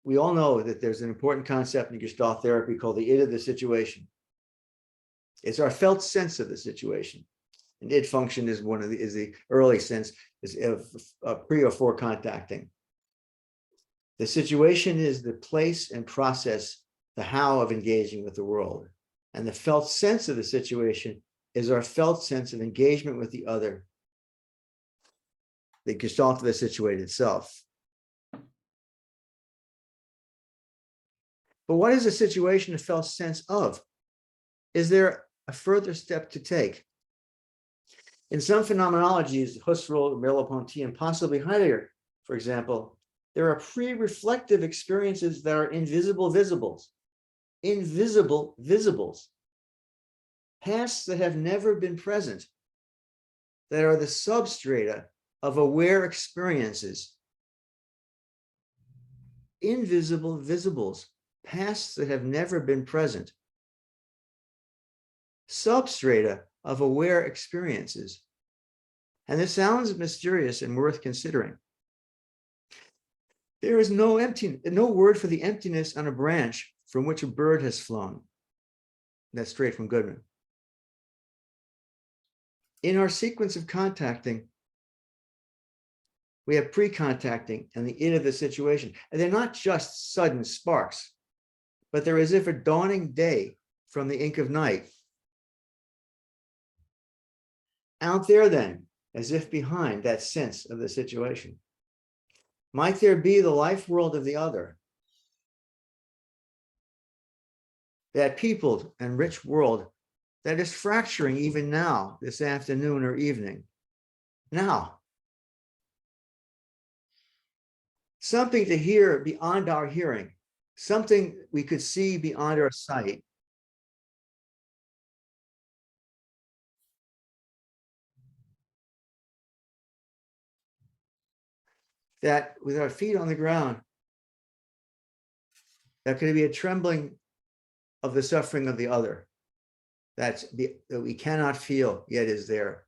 S3: We all know that there's an important concept in Gestalt therapy called the id of the situation. It's our felt sense of the situation. And id function is the early sense of pre or for contacting. The situation is the place and process, the how of engaging with the world. And the felt sense of the situation is our felt sense of engagement with the other, the Gestalt of the situated itself. But what is a situation a felt sense of? Is there a further step to take? In some phenomenologies, Husserl, Merleau-Ponty, and possibly Heidegger, for example, there are pre-reflective experiences that are invisible visibles. Invisible visibles. Pasts that have never been present, that are the substrata of aware experiences. Invisible visibles, pasts that have never been present. Substrata of aware experiences. And this sounds mysterious and worth considering. There is no word for the emptiness on a branch from which a bird has flown. That's straight from Goodman. In our sequence of contacting, we have pre-contacting and the id of the situation. And they're not just sudden sparks, but they're as if a dawning day from the ink of night. Out there then, as if behind that sense of the situation, might there be the life world of the other? That peopled and rich world that is fracturing even now, this afternoon or evening. Now, something to hear beyond our hearing, something we could see beyond our sight. That with our feet on the ground, that could be a trembling of the suffering of the other. That we cannot feel, yet is there.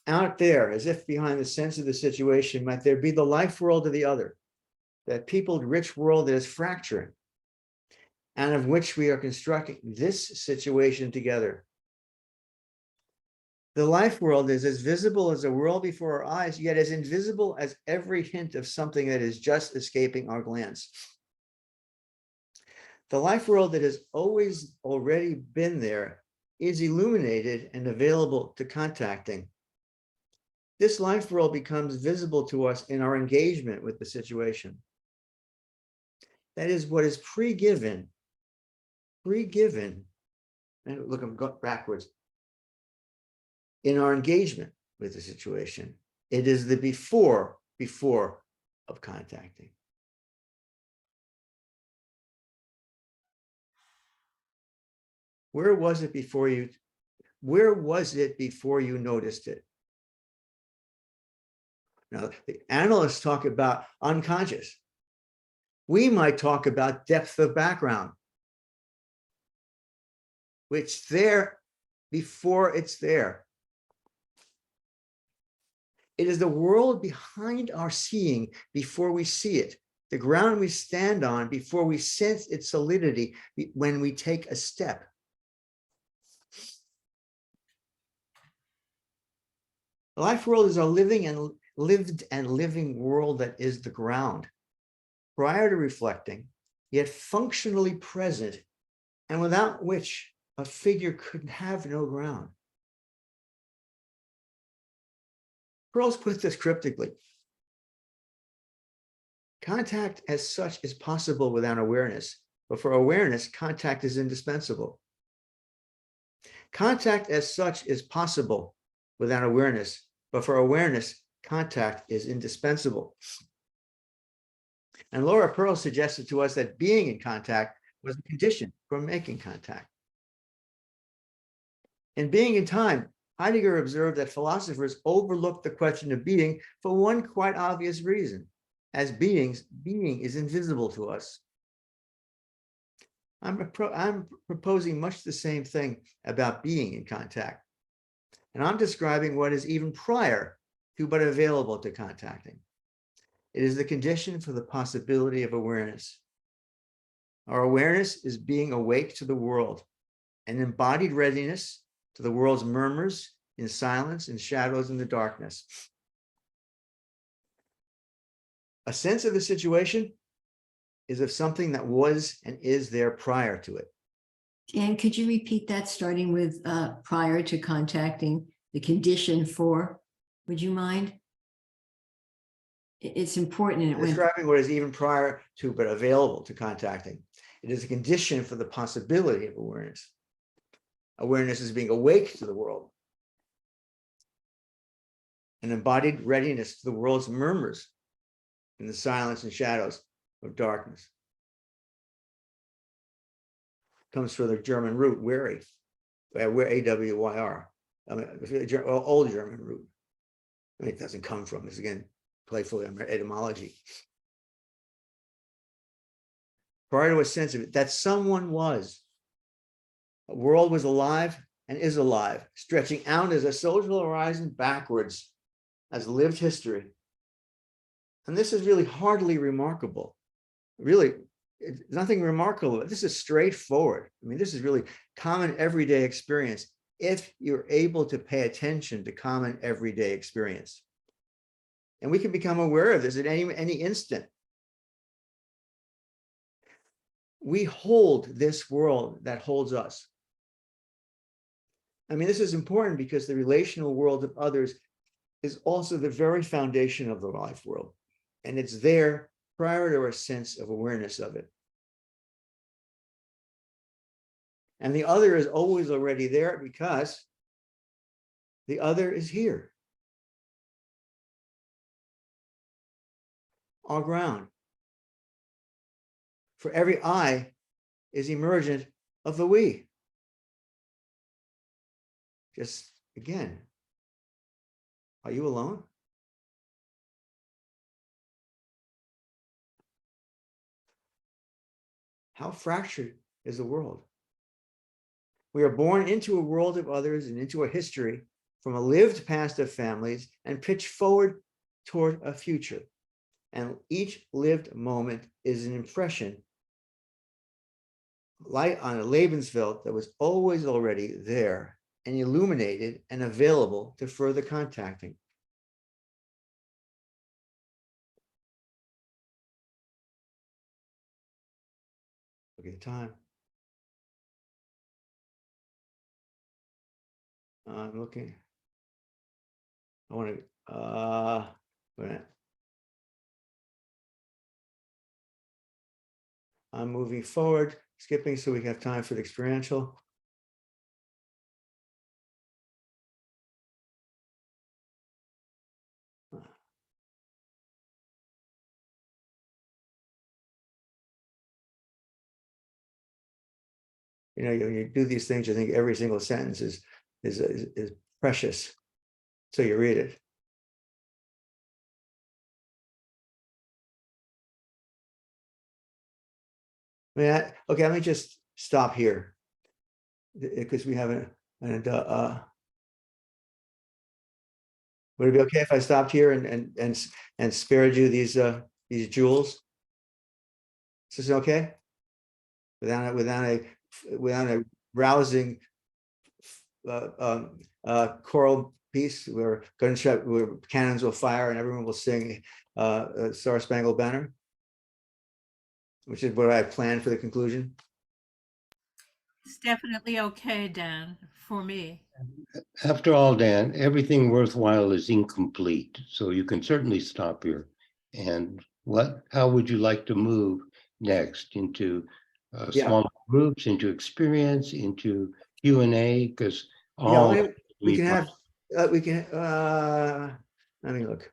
S3: Out there, as if behind the sense of the situation, might there be the life world of the other, that peopled, rich world that is fracturing, and of which we are constructing this situation together. The life world is as visible as a world before our eyes, yet as invisible as every hint of something that is just escaping our glance. The life world that has always already been there is illuminated and available to contacting. This life world becomes visible to us in our engagement with the situation. That is what is pre-given, and look, I'm going backwards. In our engagement with the situation, it is the before of contacting. Where was it before you noticed it? Now, the analysts talk about unconscious. We might talk about depth of background, which there before it's there. It is the world behind our seeing before we see it, the ground we stand on before we sense its solidity when we take a step. The life world is our lived and living world that is the ground, prior to reflecting, yet functionally present, and without which a figure could have no ground. Pearls put this cryptically. Contact as such is possible without awareness, but for awareness, contact is indispensable. Contact as such is possible without awareness, but for awareness, contact is indispensable. And Laura Pearl suggested to us that being in contact was a condition for making contact. In Being in Time, Heidegger observed that philosophers overlooked the question of being for one quite obvious reason. As beings, being is invisible to us. I'm proposing much the same thing about being in contact. And I'm describing what is even prior to but available to contacting. It is the condition for the possibility of awareness. Our awareness is being awake to the world, an embodied readiness to the world's murmurs in silence and shadows in the darkness. A sense of the situation is of something that was and is there prior to it.
S6: Dan, could you repeat that, starting with prior to contacting, the condition for, would you mind? It's important. And it went,
S3: Describing what is even prior to but available to contacting. It is a condition for the possibility of awareness. Awareness is being awake to the world. An embodied readiness to the world's murmurs in the silence and shadows of darkness. Comes from the German root, wary, A-W-Y-R. I mean, old German root. I mean, it doesn't come from this, again, playful etymology. Prior to a sense of it, that someone was. A world was alive and is alive, stretching out as a social horizon backwards as lived history. And this is really hardly remarkable. Really, it's nothing remarkable. This is straightforward. I mean, this is really common everyday experience if you're able to pay attention to common everyday experience. And we can become aware of this at any instant. We hold this world that holds us. I mean, this is important because the relational world of others is also the very foundation of the life world. And it's there prior to our sense of awareness of it. And the other is always already there because the other is here. Our ground. For every I is emergent of the we. Just again, are you alone? How fractured is the world? We are born into a world of others and into a history from a lived past of families and pitch forward toward a future. And each lived moment is an impression, light on a Lebenswelt that was always already there and illuminated and available to further contacting. Look at the time. I'm looking. I want to, I'm moving forward, skipping so we have time for the experiential. You know, you do these things, you think every single sentence is precious. So you read it. Okay, let me just stop here because we haven't. Would it be okay if I stopped here and spared you these jewels? Is this okay? Without a rousing choral piece where gunshot, where cannons will fire and everyone will sing Star Spangled Banner, which is what I planned for the conclusion.
S4: It's definitely okay, Dan, for me.
S1: After all, Dan, everything worthwhile is incomplete, so you can certainly stop here. And how would you like to move next into small groups, into experience, into Q&A? Because
S3: we can have, let me look.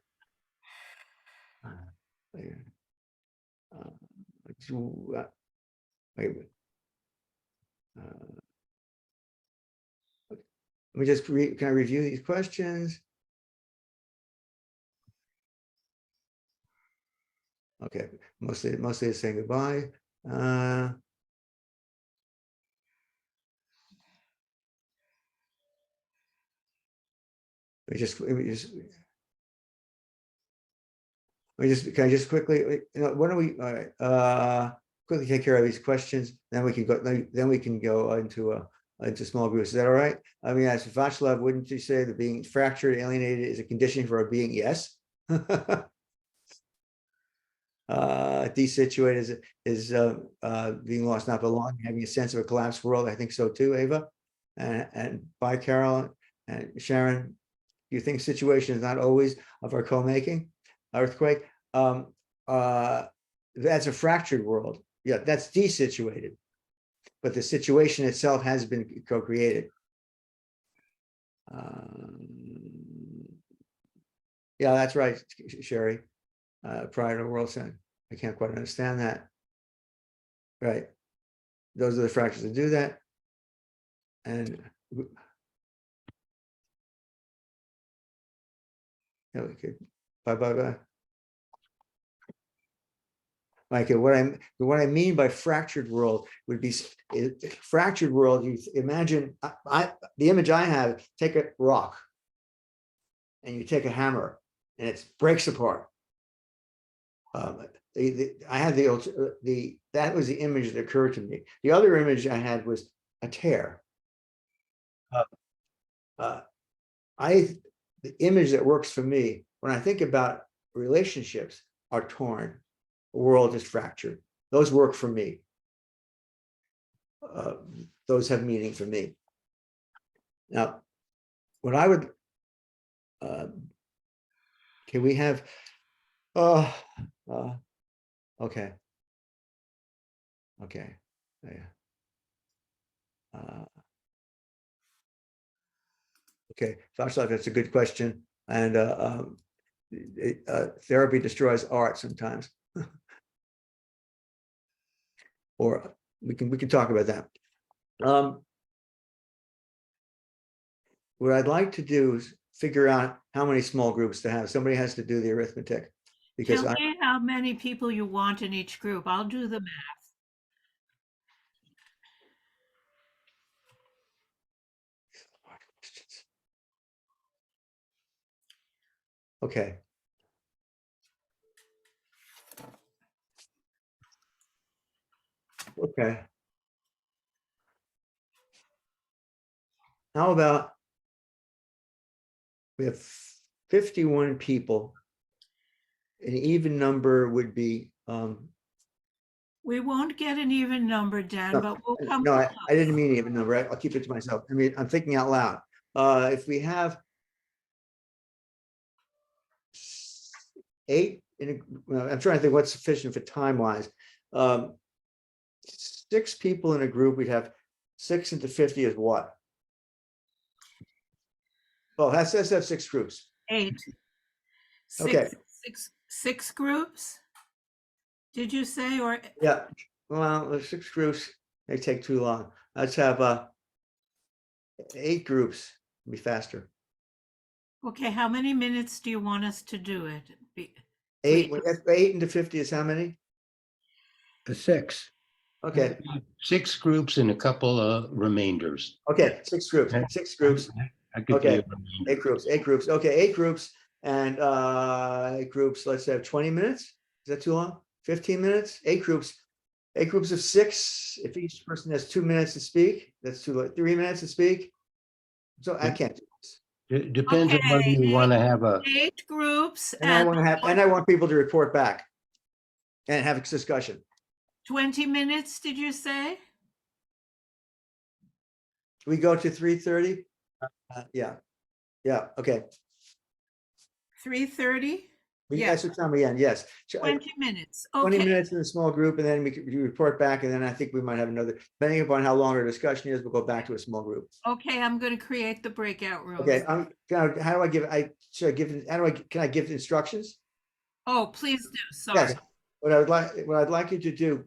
S3: Wait. Let me just can I review these questions? Okay, mostly it's saying goodbye. Can I just quickly, why don't we, all right, quickly take care of these questions, then we can go, then we can go into small groups. Is that all right? I mean, as Václav, wouldn't you say that being fractured, alienated is a condition for a being? Yes. Desituated is being lost, not belonging, having a sense of a collapsed world. I think so too, Ava. And bye, Carol and Sharon. Do you think situation is not always of our co-making? Earthquake. That's a fractured world. Yeah, that's desituated. But the situation itself has been co-created. Yeah, that's right, Sherry. Prior to world sense. I can't quite understand that. Right. Those are the fractures that do that. And okay. Bye. Michael, what I mean by fractured world would be fractured world. You imagine the image I have, take a rock and you take a hammer and it breaks apart. I had that was the image that occurred to me. The other image I had was a tear. The image that works for me when I think about relationships are torn. The world is fractured. Those work for me. Those have meaning for me. Now, what I would, can we have, okay. Okay. Yeah. Okay, Václav, that's a good question. And therapy destroys art sometimes. Or we can talk about that. What I'd like to do is figure out how many small groups to have. Somebody has to do the arithmetic. Because
S4: Tell me how many people you want in each group. I'll do the math.
S3: Okay. Okay. How about we have 51 people. An even number would be
S4: We won't get an even number, Dan, but we'll come.
S3: no, I didn't mean even number. I'll keep it to myself. I mean, I'm thinking out loud. If we have 8 well, I'm trying to think what's sufficient for time wise. 6 people in a group, we'd have 6 into 50 is what? Oh, let's have 6 groups.
S4: 8.
S3: Okay.
S4: Six groups? Did you say, or?
S3: Yeah, well, the 6 groups, they take too long. Let's have 8 groups, be faster.
S4: Okay, how many minutes do you want us to do it?
S3: 8 into 50 is how many?
S1: 6.
S3: Okay.
S1: 6 groups and a couple of remainders.
S3: Okay, 6 groups. 6 groups.
S1: I could
S3: Okay,
S1: do
S3: 8 groups. 8 groups. Okay, 8 groups, and 8 groups. Let's have 20 minutes. Is that too long? 15 minutes. 8 groups. 8 groups of 6. If each person has 2 minutes to speak, that's too late. 3 minutes to speak. So I can't do this.
S1: It depends on whether you want to have a
S4: 8 groups,
S3: And I want to have, and I want people to report back and have a discussion.
S4: 20 minutes, did you say?
S3: We go to 3:30. Yeah. Okay.
S4: 3:30? Yeah.
S3: That's what time we end. Yes.
S4: 20 minutes.
S3: 20
S4: Okay.
S3: minutes in a small group, and then we report back, and then I think we might have another, depending upon how long our discussion is, we'll go back to a small group.
S4: Okay, I'm going to create the breakout rooms.
S3: Okay, how do I give, can I give instructions?
S4: Oh, please do. Sorry.
S3: Yes. What I'd like you to do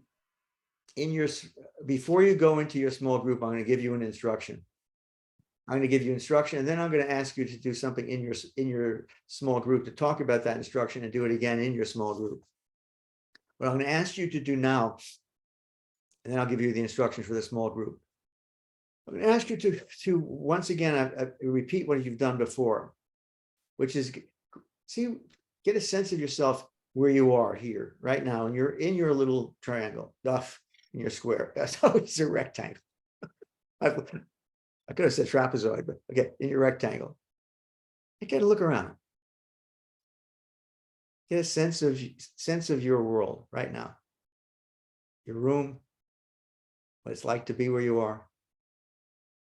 S3: before you go into your small group, I'm going to give you an instruction. I'm going to give you instruction, and then I'm going to ask you to do something in your small group to talk about that instruction and do it again in your small group. What I'm going to ask you to do now, and then I'll give you the instructions for the small group. I'm going to ask you to once again, repeat what you've done before, which is get a sense of yourself where you are here right now, and you're in your little triangle, in your square. That's how it's a rectangle. I could have said trapezoid, but okay, in your rectangle. And get a look around. Get a sense of your world right now. Your room, what it's like to be where you are.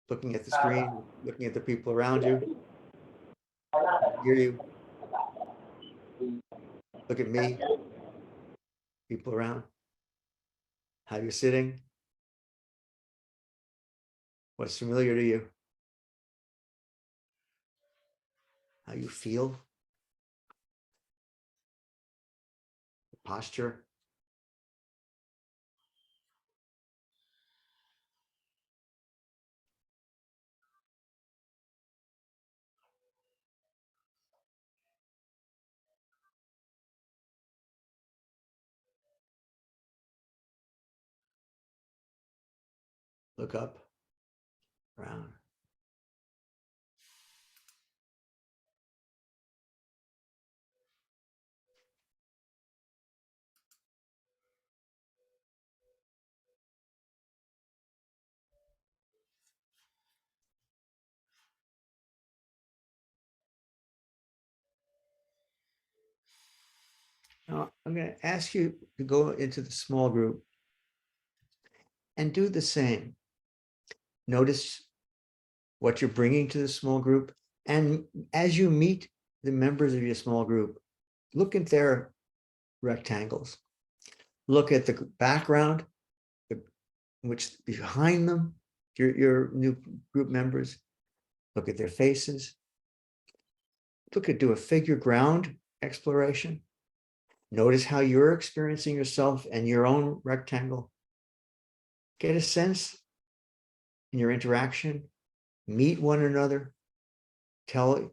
S3: Looking at the screen, looking at the people around you. Hear you. Look at me. People around. How you're sitting. What's familiar to you. How you feel. Posture. Look up, around. Now, I'm going to ask you to go into the small group and do the same. Notice what you're bringing to the small group. And as you meet the members of your small group, look at their rectangles. Look at the background, which behind them, your new group members. Look at their faces. Do a figure ground exploration. Notice how you're experiencing yourself and your own rectangle. Get a sense in your interaction. Meet one another. Tell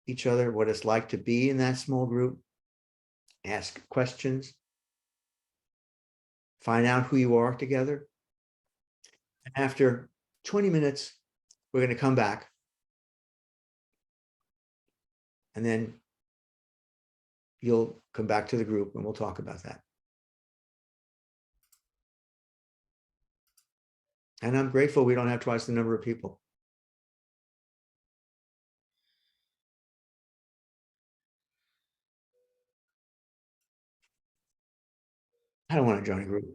S3: each other what it's like to be in that small group. Ask questions. Find out who you are together. And after 20 minutes, we're going to come back. And then you'll come back to the group and we'll talk about that. And I'm grateful we don't have twice the number of people. I don't want to join a group.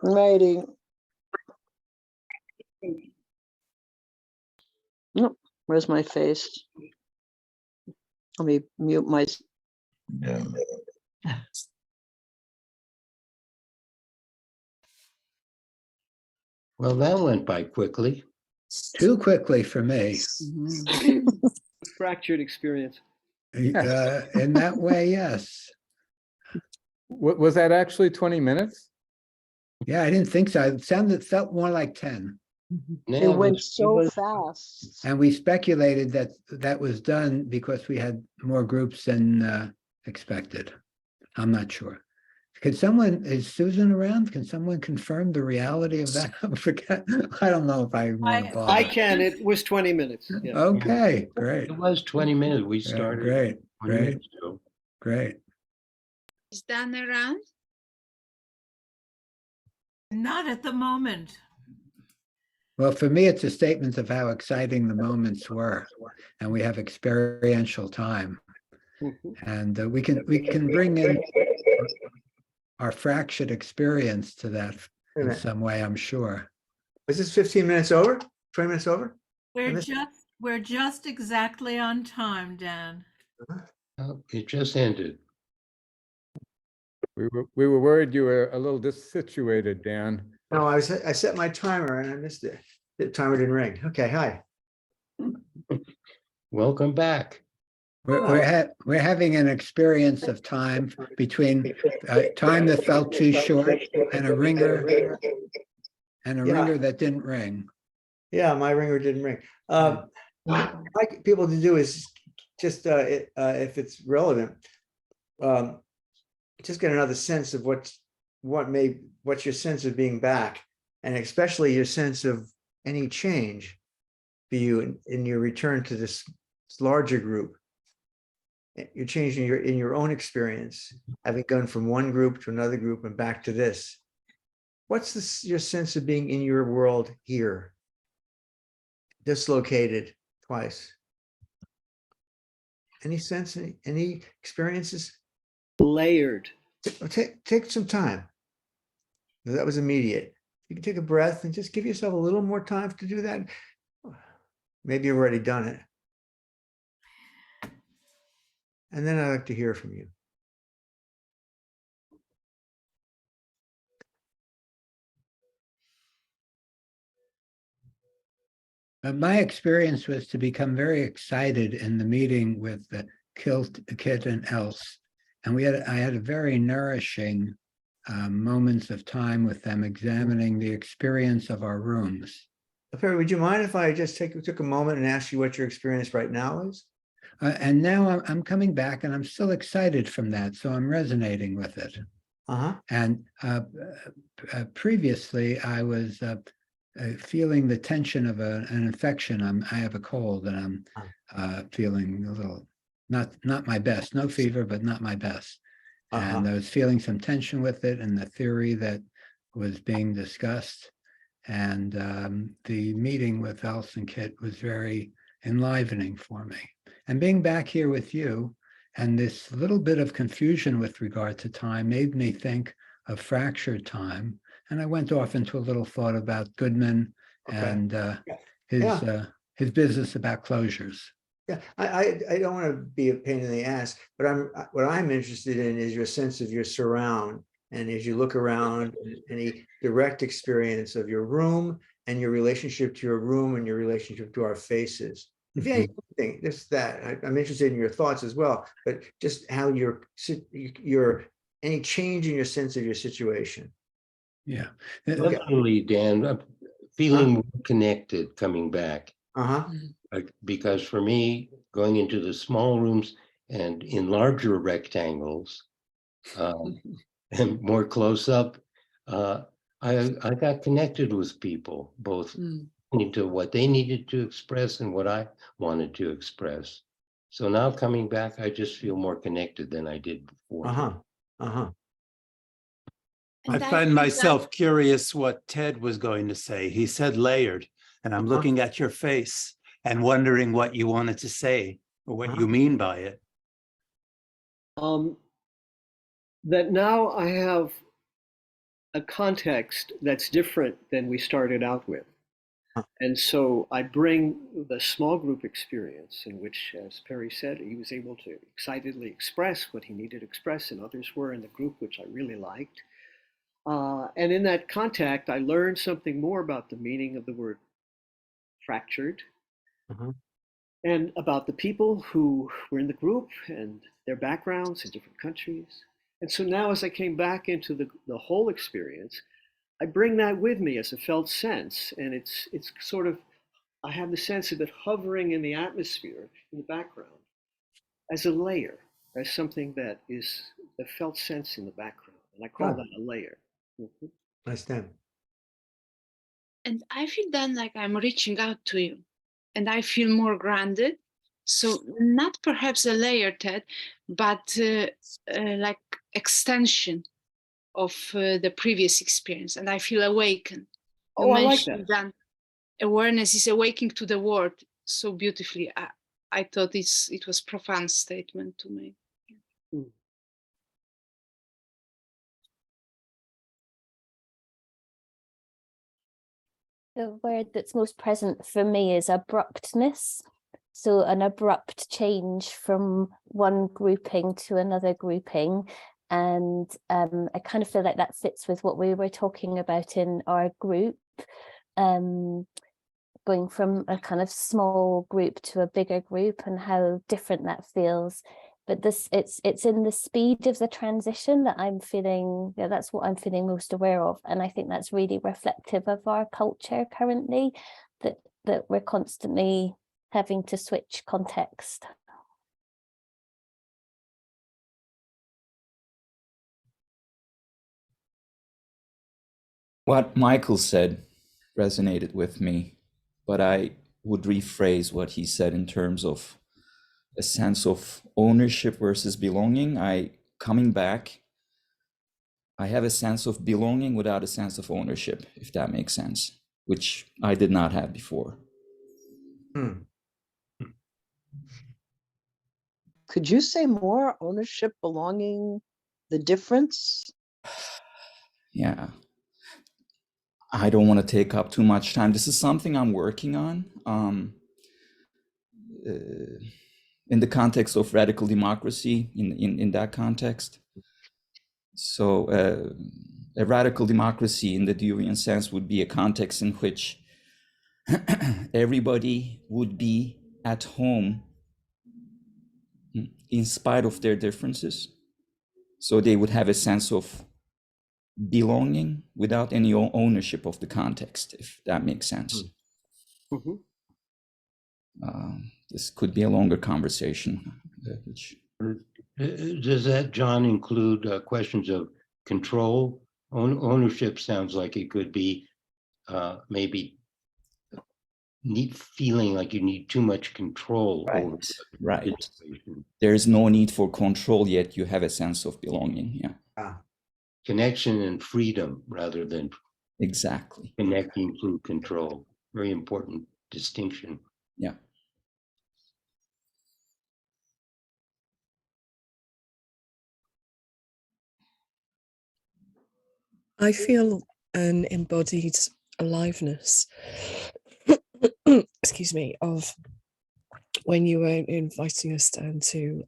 S2: Righty. Nope, where's my face? Let me mute my.
S1: Well, that went by quickly.
S7: Too quickly for me.
S8: Fractured experience.
S7: In that way, yes.
S9: Was that actually 20 minutes?
S7: Yeah, I didn't think so. It felt more like 10.
S1: Now
S2: It went
S1: this-
S2: so fast.
S7: And we speculated that that was done because we had more groups than expected. I'm not sure. Is Susan around? Can someone confirm the reality of that? I forget. I don't know if I want to
S4: I
S7: bother.
S8: I can, it was 20 minutes. Yeah.
S7: Okay, great.
S1: It was 20 minutes. We
S7: Yeah,
S1: started
S7: Great,
S1: 20
S7: great,
S1: minutes ago.
S7: great.
S10: Is Dan around?
S4: Not at the moment.
S7: Well, for me, it's a statement of how exciting the moments were, and we have experiential time, and we can bring in our fractured experience to that
S3: Wait a
S7: in
S3: minute.
S7: some way, I'm sure.
S3: Was this 15 minutes over? 20 minutes over?
S4: We're just exactly on time, Dan.
S1: It just ended.
S9: We were worried you were a little dissituated, Dan.
S3: No, I set my timer and I missed it. The timer didn't ring. Okay, hi.
S1: Welcome back.
S7: We're having an experience of time between time that felt too short and a ringer that didn't ring.
S3: Yeah, my ringer didn't ring. What I'd like people to do is just, if it's relevant, just get another sense of what's your sense of being back, and especially your sense of any change for you in your return to this larger group. You're changing in your own experience, having gone from one group to another group and back to this. What's your sense of being in your world here? Dislocated twice. Any sense, any experiences?
S8: Layered.
S3: Take some time. That was immediate. You can take a breath and just give yourself a little more time to do that. Maybe you've already done it. And then I'd like to hear from you.
S7: My experience was to become very excited in the meeting with Kit and Else. And I had a very nourishing moments of time with them, examining the experience of our rooms.
S3: Perry, would you mind if I just took a moment and asked you what your experience right now is?
S7: And now I'm coming back and I'm still excited from that. So I'm resonating with it. And previously I was feeling the tension of an infection. I have a cold and I'm feeling a little, not my best, no fever, but not my best. And I was feeling some tension with it and the theory that was being discussed. And the meeting with Else and Kit was very enlivening for me. And being back here with you and this little bit of confusion with regard to time made me think of fractured time. And I went off into a little thought about Goodman and his business about closures.
S3: Yeah, I don't want to be a pain in the ass, but what I'm interested in is your sense of your surround. And as you look around, any direct experience of your room and your relationship to your room and your relationship to our faces. If you have anything, just that, I'm interested in your thoughts as well, but just how any change in your sense of your situation.
S7: Yeah.
S1: Definitely, Dan, I'm feeling more connected coming back. Because for me, going into the small rooms and in larger rectangles and more close up, I got connected with people, both into what they needed to express and what I wanted to express. So now coming back, I just feel more connected than I did before.
S10: And
S11: I find myself curious what Ted was going to say. He said layered, and I'm looking at your face and wondering what you wanted to say or what you mean by it.
S8: That now I have a context that's different than we started out with.
S3: Huh.
S8: And so I bring the small group experience in which, as Perry said, he was able to excitedly express what he needed to express, and others were in the group, which I really liked. And in that contact, I learned something more about the meaning of the word fractured,
S3: Mhm.
S8: and about the people who were in the group and their backgrounds in different countries. And so now, as I came back into the whole experience, I bring that with me as a felt sense, and it's sort of, I have the sense of it hovering in the atmosphere in the background as a layer, as something that is the felt sense in the background, and I call
S3: Ah.
S8: that a layer. Mhm.
S3: Nice, Dan.
S10: And I feel then like I'm reaching out to you and I feel more grounded. So not perhaps a layer, Ted, but like extension of the previous experience. And I feel awakened. You
S8: Oh, I like that.
S10: mentioned that awareness is awaking to the world so beautifully. I thought it was profound statement to make.
S8: Mm.
S12: The word that's most present for me is abruptness. So an abrupt change from one grouping to another grouping. And I kind of feel like that fits with what we were talking about in our group. Going from a kind of small group to a bigger group and how different that feels. But it's in the speed of the transition that I'm feeling, that's what I'm feeling most aware of. And I think that's really reflective of our culture currently, that we're constantly having to switch context.
S13: What Michael said resonated with me, but I would rephrase what he said in terms of a sense of ownership versus belonging. Coming back, I have a sense of belonging without a sense of ownership, if that makes sense, which I did not have before.
S2: Could you say more? Ownership, belonging, the difference?
S13: Yeah. I don't want to take up too much time. This is something I'm working on. In the context of radical democracy, in that context. So a radical democracy in the Deweyan sense would be a context in which everybody would be at home in spite of their differences. So they would have a sense of belonging without any ownership of the context, if that makes sense.
S8: Mm-hmm.
S13: This could be a longer conversation.
S1: Does that, John, include questions of control? Ownership sounds like it could be maybe feeling like you need too much control over the situation.
S13: There is no need for control, yet you have a sense of belonging. Yeah.
S1: Connection and freedom rather than
S13: exactly
S1: connecting through control. Very important distinction.
S13: Yeah.
S14: I feel an embodied aliveness, excuse me, of when you were inviting us down to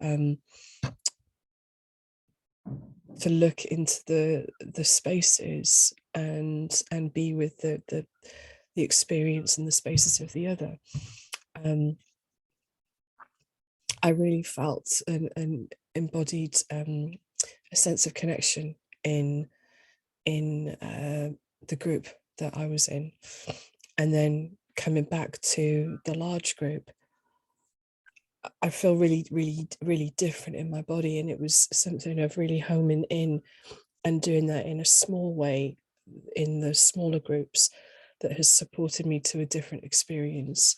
S14: look into the spaces and be with the experience and the spaces of the other. I really felt an embodied a sense of connection in the group that I was in, and then coming back to the large group, I feel really different in my body, and it was something of really homing in and doing that in a small way in the smaller groups that has supported me to a different experience,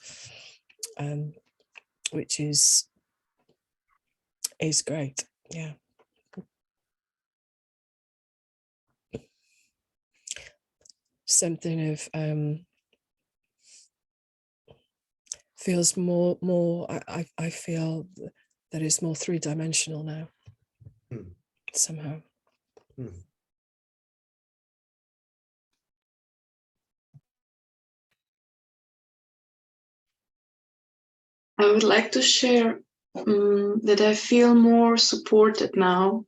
S14: which is great. Yeah. Something of feels more I feel that it's more three-dimensional now. Somehow.
S15: I would like to share that I feel more supported now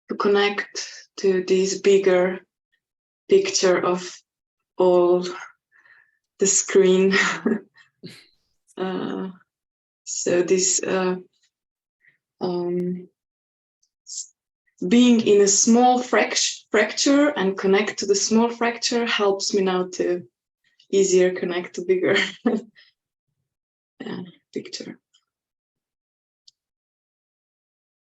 S15: to connect to this bigger picture of all the screen. So this being in a small fracture and connect to the small fracture helps me now to easier connect to bigger picture.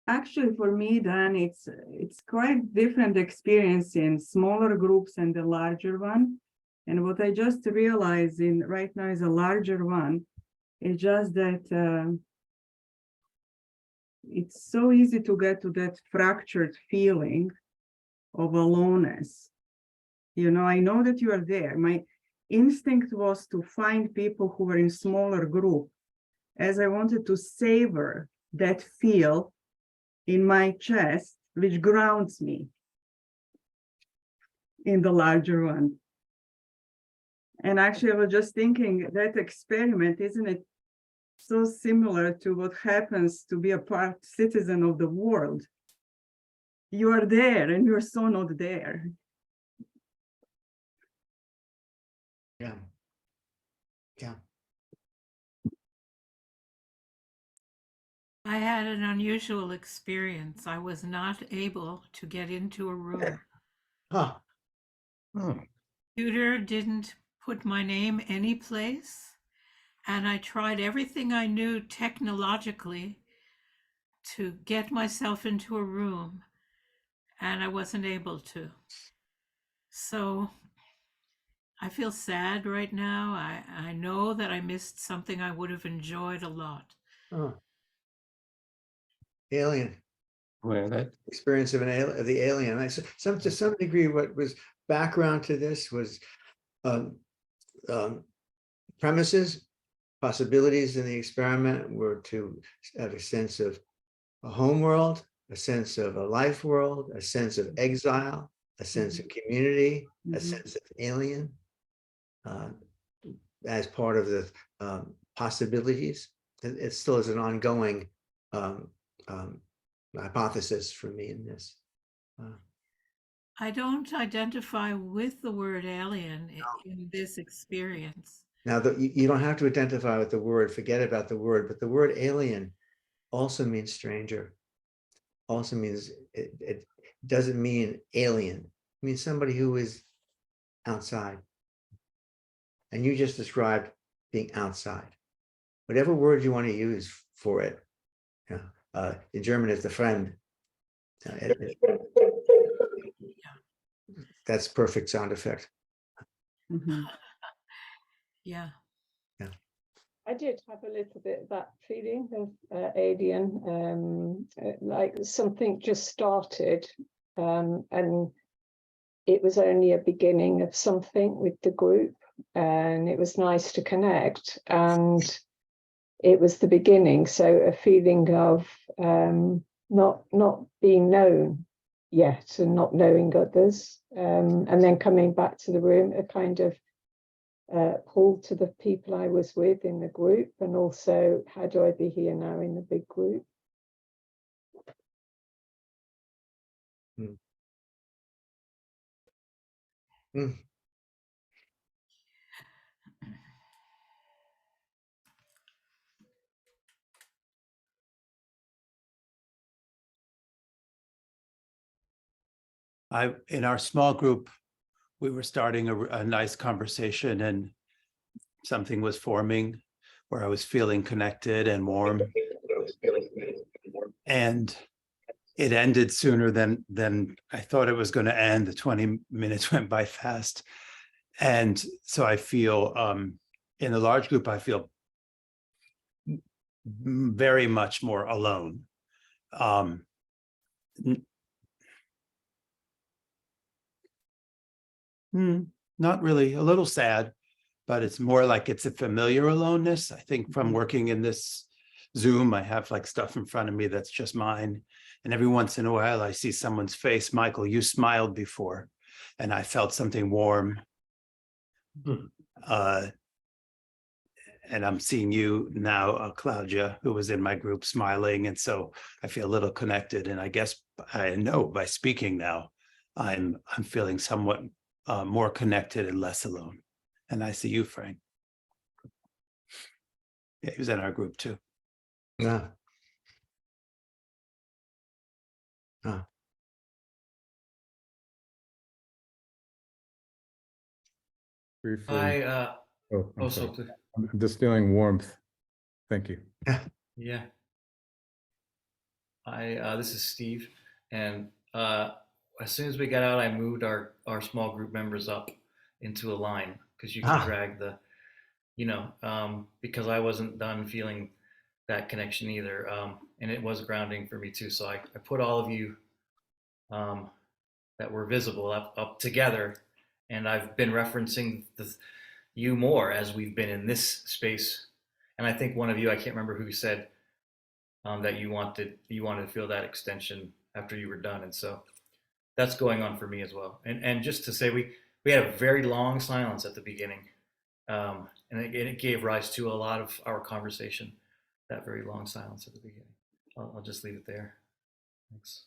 S16: Actually, for me, Dan, it's quite different experience in smaller groups and the larger one. And what I just realized in right now is a larger one. It's just that it's so easy to get to that fractured feeling of aloneness. You know, I know that you are there. My instinct was to find people who were in smaller group, as I wanted to savor that feel in my chest, which grounds me in the larger one. And actually, I was just thinking that experiment, isn't it so similar to what happens to be a part citizen of the world? You are there and you're so not there.
S3: Yeah. Yeah.
S4: I had an unusual experience. I was not able to get into a room.
S3: Huh.
S4: Computer didn't put my name any place, and I tried everything I knew technologically to get myself into a room, and I wasn't able to. So I feel sad right now. I know that I missed something I would have enjoyed a lot.
S3: Oh. Alien.
S1: Well, that
S3: Experience of the alien. To some degree, what was background to this was premises, possibilities in the experiment were to have a sense of a home world, a sense of a life world, a sense of exile, a sense of community, a sense of alien, as part of the possibilities. It still is an ongoing hypothesis for me in this.
S4: I don't identify with the word alien in this experience.
S3: Now, you don't have to identify with the word, forget about the word, but the word alien also means stranger. Also means, it doesn't mean alien. It means somebody who is outside. And you just described being outside. Whatever word you want to use for it. In German, it's the friend. That's perfect sound effect.
S4: Yeah.
S3: Yeah.
S17: I did have a little bit of that feeling of alien, like something just started, and it was only a beginning of something with the group, and it was nice to connect, and it was the beginning. So a feeling of not being known yet and not knowing others, and then coming back to the room, a kind of pull to the people I was with in the group, and also how do I be here now in the big group.
S11: In our small group, we were starting a nice conversation, and something was forming where I was feeling connected and warm. And it ended sooner than I thought it was going to end. The 20 minutes went by fast. And so I feel in a large group, I feel very much more alone. Not really, a little sad, but it's more like it's a familiar aloneness. I think from working in this Zoom, I have like stuff in front of me that's just mine. And every once in a while, I see someone's face. Michael, you smiled before, and I felt something warm. and I'm seeing you now, Claudia, who was in my group, smiling, and so I feel a little connected. And I guess I know by speaking now, I'm feeling somewhat more connected and less alone. And I see you, Frank. Yeah, he was in our group too.
S3: Yeah.
S9: Briefly.
S18: Oh,
S9: I'm
S18: so
S9: sorry. I'm just feeling warmth. Thank you.
S18: yeah. This is Steve, and as soon as we got out, I moved our small group members up into a line because you can drag the, because I wasn't done feeling that connection either, and it was grounding for me too. So I put all of you that were visible up together, and I've been referencing you more as we've been in this space. And I think one of you, I can't remember who said that you wanted to feel that extension after you were done, and so that's going on for me as well. And just to say, we had a very long silence at the beginning, and it gave rise to a lot of our conversation. That very long silence at the beginning. I'll just leave it there. Thanks.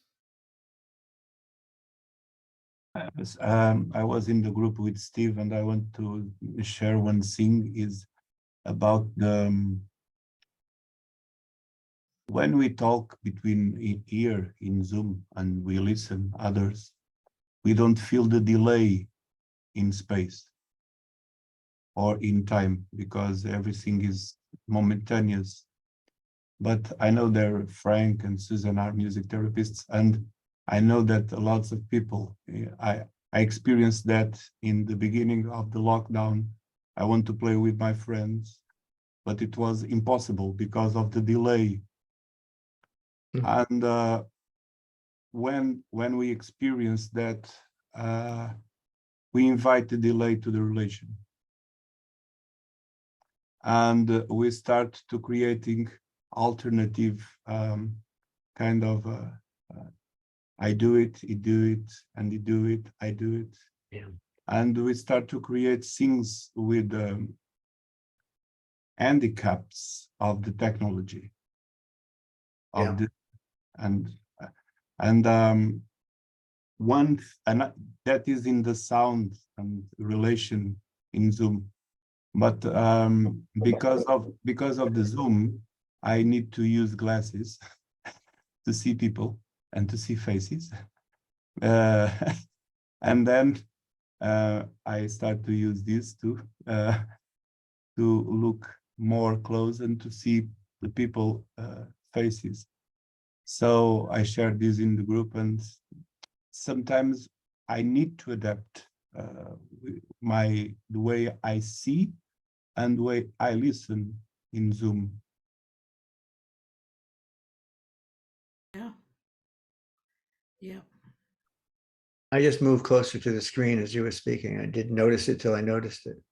S19: I was in the group with Steve, and I want to share one thing is about the when we talk between here in Zoom and we listen others, we don't feel the delay in space or in time because everything is momentaneous. But I know that Frank and Susan are music therapists, and I know that lots of people, I experienced that in the beginning of the lockdown. I want to play with my friends, but it was impossible because of the delay. And when we experience that, we invite the delay to the relation. And we start to creating alternative kind of I do it, you do it, and you do it, I do it. Yeah. And we start to create things with handicaps of the technology. Of the, and one, and that is in the sound and relation in Zoom. But because of the Zoom, I need to use glasses to see people and to see faces. And then I start to use this to look more close and to see the people faces. So I share this in the group, and sometimes I need to adapt the way I see and the way I listen in Zoom.
S4: Yeah. Yeah.
S3: I just moved closer to the screen as you were speaking. I didn't notice it till I noticed it.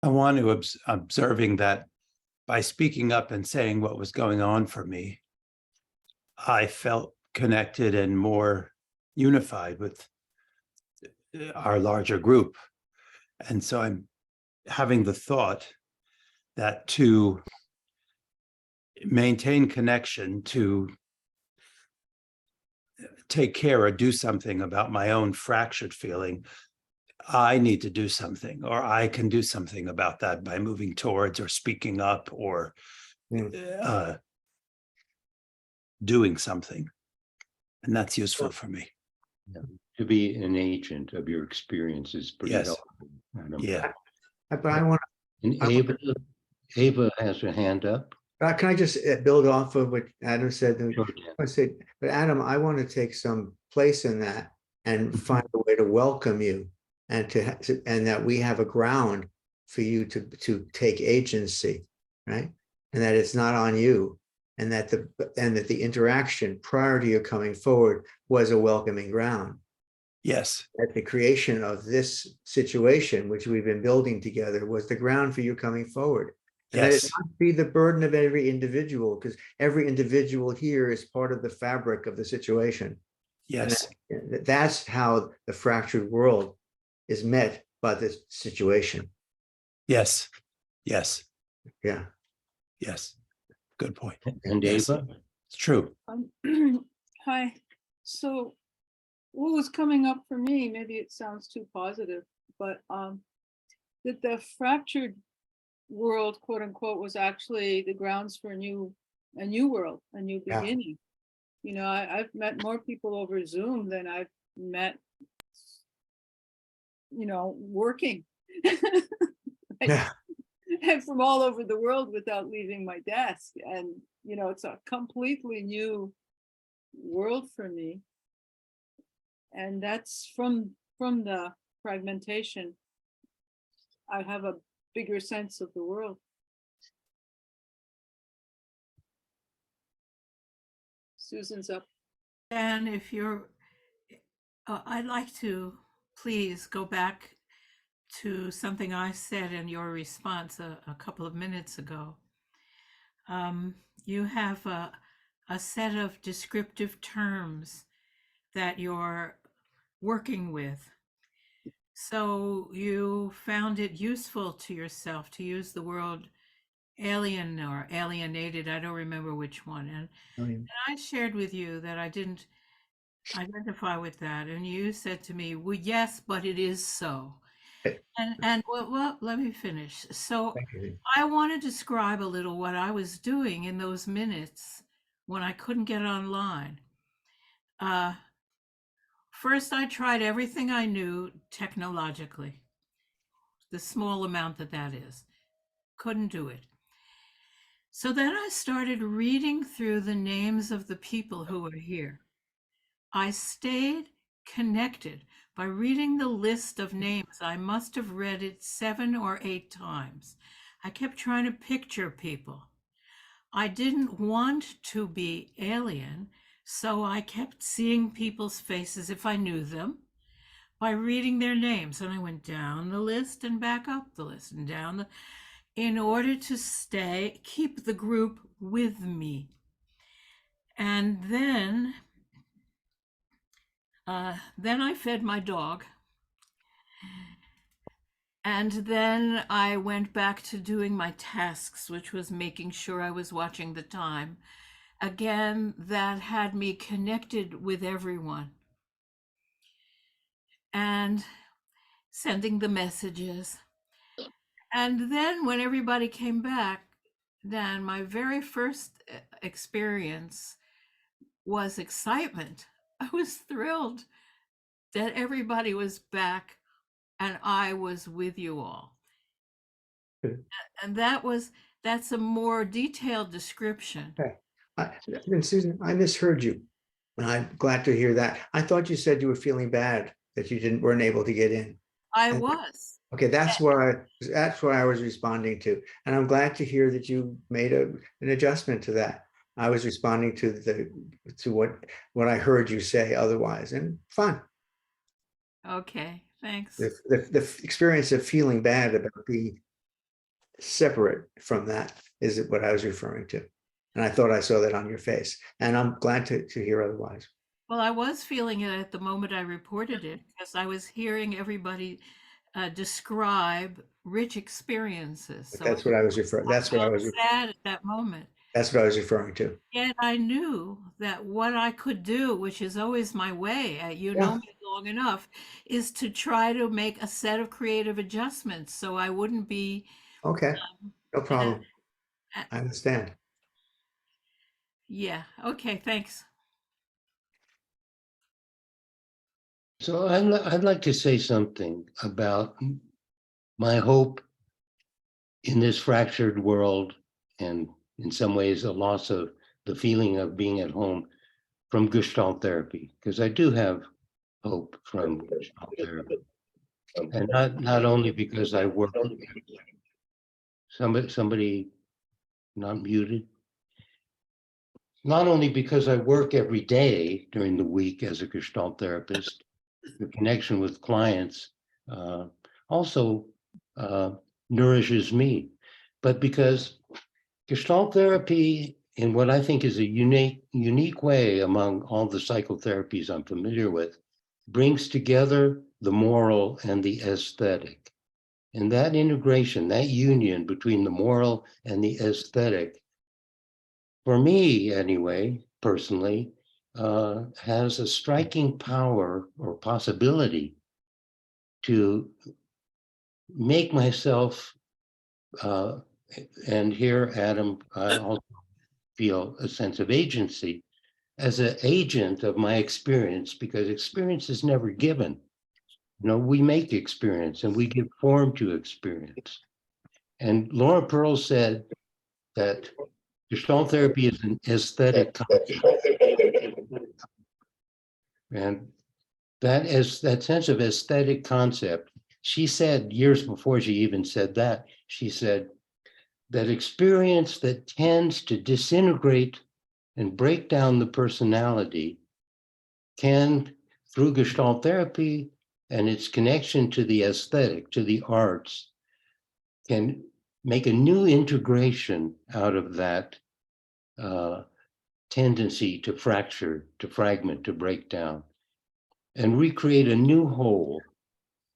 S11: I want to observing that by speaking up and saying what was going on for me, I felt connected and more unified with our larger group. And so I'm having the thought that to maintain connection, to take care or do something about my own fractured feeling, I need to do something, or I can do something about that by moving towards or speaking up or doing something. And that's useful for me.
S1: Yeah. To be an agent of your experience is pretty helpful.
S11: Yeah.
S3: But I want
S1: to. And Ava has her hand up.
S3: Can I just build off of what Adam said?
S1: Sure,
S3: I said, but Adam, I want to take some place in that and find a way to welcome you, and and that we have a ground for you to take agency, right? And that it's not on you, and that the interaction prior to your coming forward was a welcoming ground.
S11: Yes.
S3: That the creation of this situation, which we've been building together, was the ground for you coming forward. And that it
S11: Yes,
S3: not be the burden of every individual, because every individual here is part of the fabric of the situation. And
S11: yes,
S3: that's how the fractured world is met by this situation.
S11: yes, yes,
S3: Yeah.
S11: yes. Good point.
S1: And
S11: Yes,
S1: Ava?
S11: it's true.
S20: Hi. So what was coming up for me, maybe it sounds too positive, but that the fractured world, quote unquote, was actually the grounds for a new world, a new
S3: Yeah.
S20: beginning. You know, I've met more people over Zoom than I've met, you know, working.
S3: Yeah.
S20: And from all over the world without leaving my desk. And, you know, it's a completely new world for me. And that's from the fragmentation. I have a bigger sense of the world. Susan's up.
S4: And if you're, I'd like to please go back to something I said in your response a couple of minutes ago. You have a set of descriptive terms that you're working with. So you found it useful to yourself to use the word alien or alienated. I don't remember which one. And I shared with you that I didn't identify with that. And you said to me, well, yes, but it is so. And well, let me finish. So I want to describe a little what I was doing in those minutes when I couldn't get online. First, I tried everything I knew technologically, the small amount that is. Couldn't do it. So then I started reading through the names of the people who were here. I stayed connected by reading the list of names. I must have read it 7 or 8 times. I kept trying to picture people. I didn't want to be alien, so I kept seeing people's faces if I knew them by reading their names. And I went down the list and back up the list and down in order to keep the group with me. And then I fed my dog. And then I went back to doing my tasks, which was making sure I was watching the time. Again, that had me connected with everyone and sending the messages. And then when everybody came back, then my very first experience was excitement. I was thrilled that everybody was back and I was with you all. And that's a more detailed description.
S3: Okay. And Susan, I misheard you. And I'm glad to hear that. I thought you said you were feeling bad that you weren't able to get in.
S4: I was.
S3: Okay, that's what I was responding to. And I'm glad to hear that you made an adjustment to that. I was responding to what I heard you say otherwise, and fine.
S4: Okay, thanks.
S3: The experience of feeling bad about being separate from that is what I was referring to. And I thought I saw that on your face. And I'm glad to hear otherwise.
S4: Well, I was feeling it at the moment I reported it because I was hearing everybody describe rich experiences. So
S3: that's what I was referring. That's what I was
S4: sad at that moment.
S3: That's what I was referring to.
S4: Yet I knew that what I could do, which is always my way, you know me long enough, is to try to make a set of creative adjustments so I wouldn't be.
S3: Okay, no problem. I understand.
S4: Yeah, okay, thanks.
S1: So I'd like to say something about my hope in this fractured world, and in some ways a loss of the feeling of being at home from Gestalt therapy, because I do have hope from Gestalt therapy. And not only because I work, somebody not muted. Not only because I work every day during the week as a Gestalt therapist, the connection with clients also nourishes me. but because Gestalt therapy, in what I think is a unique way among all the psychotherapies I'm familiar with, brings together the moral and the aesthetic. And that integration, that union between the moral and the aesthetic, for me anyway, personally, has a striking power or possibility to make myself, and here, Adam, I also feel a sense of agency as an agent of my experience, because experience is never given. We make experience and we give form to experience. And Laura Pearl said that Gestalt therapy is an aesthetic concept. And that sense of aesthetic concept, she said years before she even said that, she said that experience that tends to disintegrate and break down the personality can, through Gestalt therapy and its connection to the aesthetic, to the arts, can make a new integration out of that tendency to fracture, to fragment, to break down, and recreate a new whole.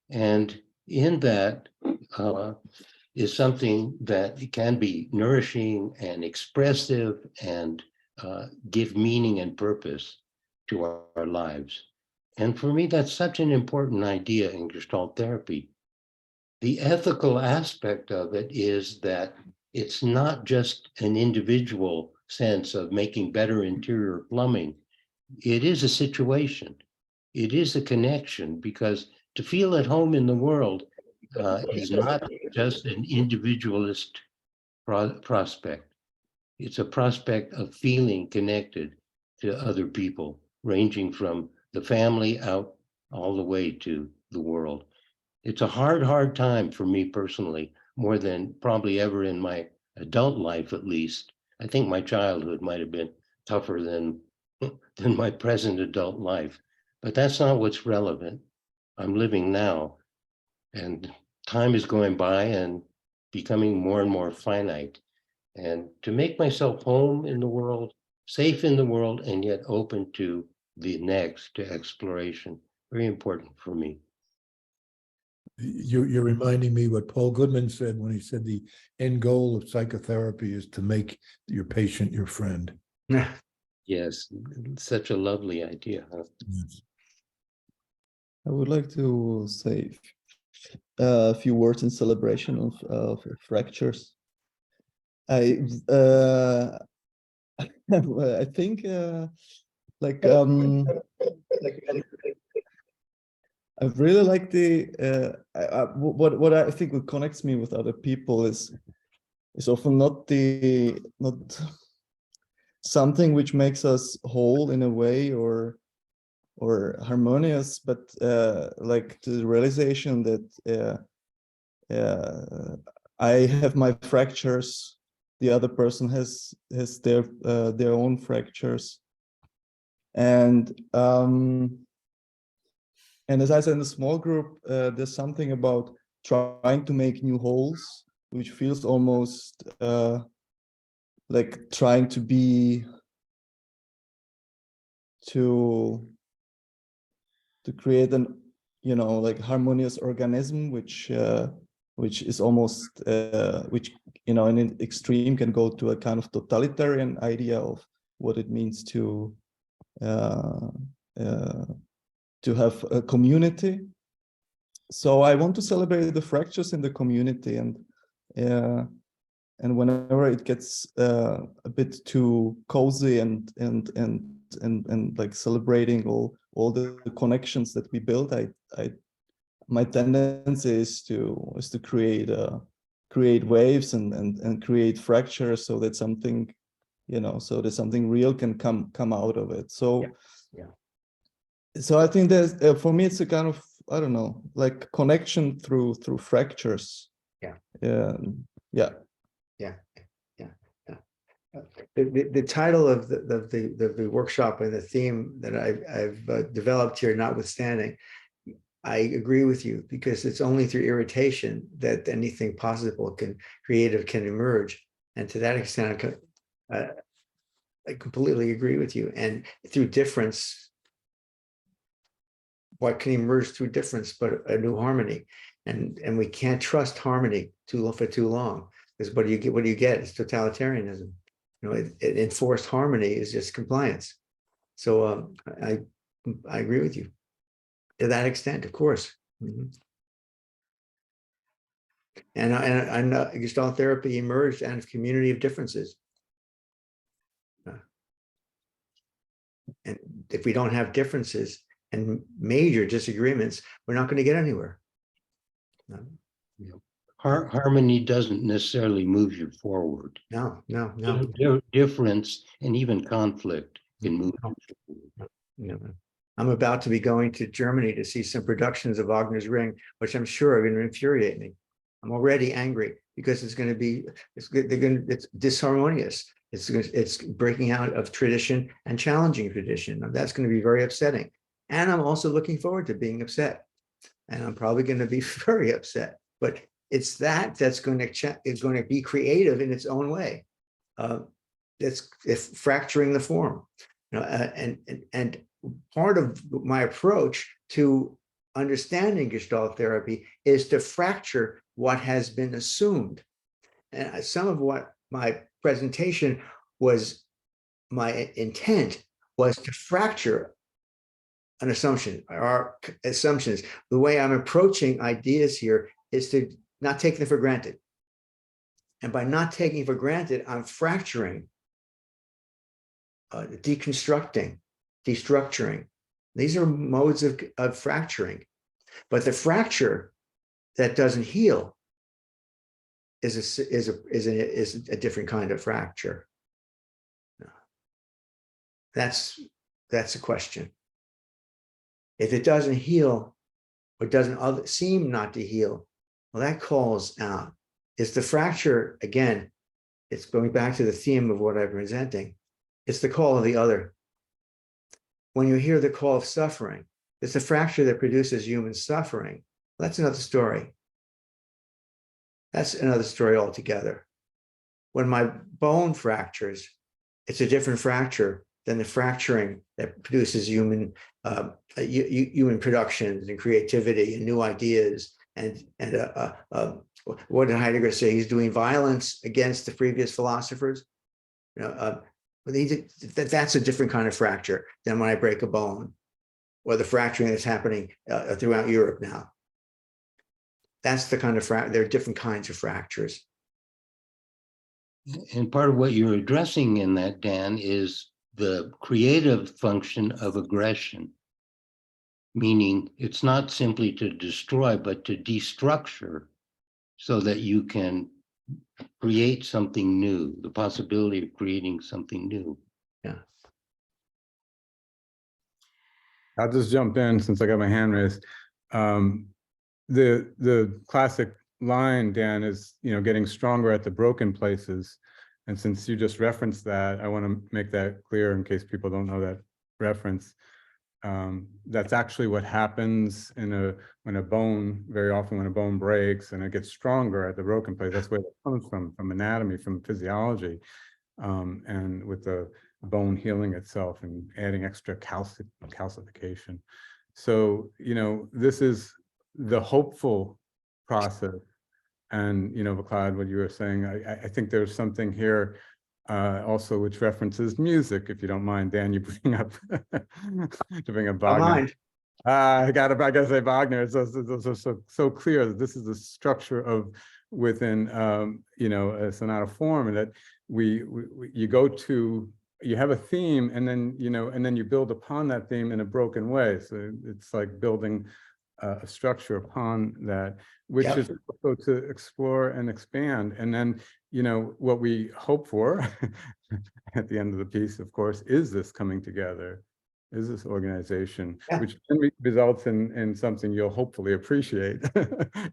S1: And in that is something that can be nourishing and expressive and give meaning and purpose to our lives. And for me, that's such an important idea in Gestalt therapy. The ethical aspect of it is that it's not just an individual sense of making better interior plumbing. It is a situation. It is a connection, because to feel at home in the world is not just an individualist prospect. It's a prospect of feeling connected to other people, ranging from the family out all the way to the world. It's a hard time for me personally, more than probably ever in my adult life, at least. I think my childhood might have been tougher than my present adult life, but that's not what's relevant. I'm living now, and time is going by and becoming more and more finite. And to make myself home in the world, safe in the world, and yet open to the next, to exploration, very important for me.
S21: You're reminding me what Paul Goodman said when he said the end goal of psychotherapy is to make your patient your friend.
S1: Yes, such a lovely idea. Huh?
S21: Yes.
S22: I would like to say a few words in celebration of fractures. I I think I really like the what I think what connects me with other people is often not something which makes us whole in a way or harmonious, but like the realization that I have my fractures, the other person has their own fractures, and as I said in the small group, there's something about trying to make new wholes, which feels almost like trying to be to create an like harmonious organism, which is almost which in an extreme can go to a kind of totalitarian idea of what it means to have a community. So I want to celebrate the fractures in the community, and whenever it gets a bit too cozy and like celebrating all the connections that we build, my tendency is to create waves and create fractures, so that something so that something real can come out of it. So so I think there's for me it's a kind of, I don't know, like connection through fractures.
S3: The title of the workshop and the theme that I've developed here, notwithstanding, I agree with you, because it's only through irritation that anything possible creative can emerge. And to that extent, I completely agree with you. And through difference, what can emerge through difference but a new harmony? And we can't trust harmony for too long, because what do you get? What do you get? It's totalitarianism. You know, enforced harmony is just compliance. So I agree with you to that extent, of course. Mhm. And Gestalt therapy emerged out of community of differences. And if we don't have differences and major disagreements, we're not going to get anywhere.
S1: Harmony doesn't necessarily move you forward.
S3: No.
S1: Difference and even conflict can move you forward.
S3: You know, I'm about to be going to Germany to see some productions of Wagner's Ring, which I'm sure are going to infuriate me. I'm already angry because it's disharmonious. It's breaking out of tradition and challenging tradition. And that's going to be very upsetting. And I'm also looking forward to being upset. And I'm probably going to be very upset. But it's that's going to be creative in its own way. It's fracturing the form. You know, and part of my approach to understanding Gestalt therapy is to fracture what has been assumed. And some of what my presentation was, my intent was to fracture an assumption, or assumptions. The way I'm approaching ideas here is to not take them for granted. And by not taking for granted, I'm fracturing, deconstructing, destructuring. These are modes of fracturing. But the fracture that doesn't heal is a different kind of fracture. That's a question. If it doesn't heal, or doesn't seem not to heal, well, that calls out. It's the fracture, again, it's going back to the theme of what I'm presenting. It's the call of the other. When you hear the call of suffering, it's a fracture that produces human suffering. That's another story. That's another story altogether. When my bone fractures, it's a different fracture than the fracturing that produces human productions and creativity and new ideas. And what did Heidegger say? He's doing violence against the previous philosophers. You know, that's a different kind of fracture than when I break a bone, or the fracturing that's happening throughout Europe now. That's the kind of there are different kinds of fractures.
S1: And part of what you're addressing in that, Dan, is the creative function of aggression, meaning it's not simply to destroy, but to destructure so that you can create something new, the possibility of creating something new.
S3: Yeah.
S9: I'll just jump in since I got my hand raised. The classic line, Dan, is, you know, getting stronger at the broken places. And since you just referenced that, I want to make that clear in case people don't know that reference. That's actually what happens when a bone, very often when a bone breaks and it gets stronger at the broken place. That's where it comes from anatomy, from physiology, and with the bone healing itself and adding extra calcification. So, you know, this is the hopeful process. And, you know, Vlad, what you were saying, I think there's something here also which references music, if you don't mind, Dan, you bring up to bring up Wagner. I gotta say Wagner. It's so clear that this is the structure of within you know, a sonata form, and that you go to, you have a theme, and then, you know, and then you build upon that theme in a broken way. So it's like building a structure upon that, which is also to explore and expand. And then, you know, what we hope for at the end of the piece, of course, is this coming together, is this organization, which results in something you'll hopefully appreciate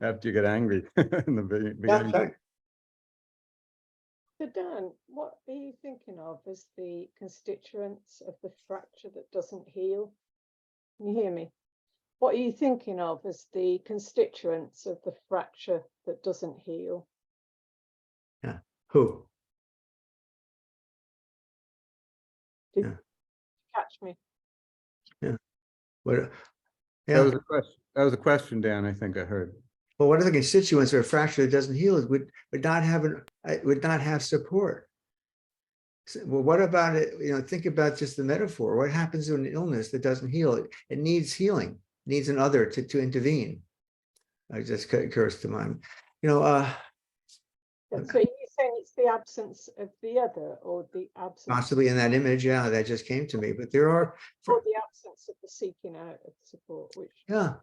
S9: after you get angry in the beginning.
S17: So Dan, what are you thinking of as the constituents of the fracture that doesn't heal? Can you hear me? What are you thinking of as the constituents of the fracture that doesn't heal?
S3: Yeah. Who?
S17: Did
S3: Yeah.
S17: you catch me?
S3: Yeah. What?
S9: That
S3: Yeah.
S9: was a question. That was a question, Dan. I think I heard.
S3: Well, what are the constituents of a fracture that doesn't heal? It would not have support. Well, what about it? Think about just the metaphor. What happens to an illness that doesn't heal? It needs healing, needs an other to intervene. I just occurs to mind.
S17: So you're saying it's the absence of the other, or the absence,
S3: Possibly in that image, yeah, that just came to me. But there are,
S17: or the absence of the seeking out of support, which
S3: yeah.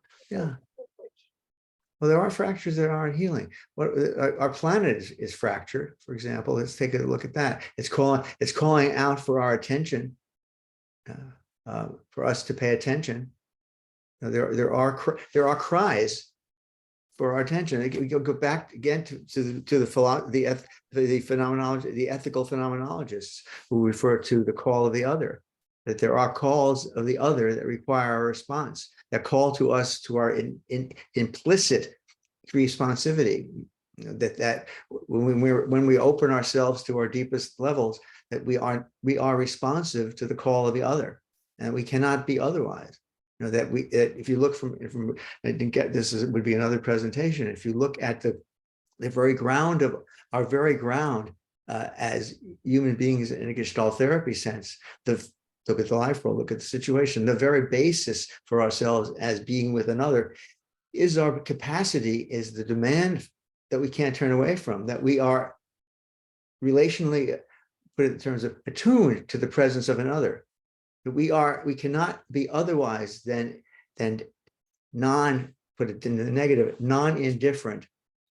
S3: Well, there are fractures that aren't healing. Our planet is fractured, for example. Let's take a look at that. It's calling out for our attention, for us to pay attention. There are cries for our attention. We go back again to the phenomenology, the ethical phenomenologists who refer to the call of the other. That there are calls of the other that require a response, that call to us to our implicit responsivity. That when we open ourselves to our deepest levels, that we are responsive to the call of the other, and we cannot be otherwise. That if you look from I didn't get this, would be another presentation. If you look at the very ground of our very ground as human beings in a Gestalt therapy sense, look at the life world, look at the situation, the very basis for ourselves as being with another is our capacity, is the demand that we can't turn away from, that we are relationally, put it in terms of attuned to the presence of another. We cannot be otherwise than put it in the negative, non-indifferent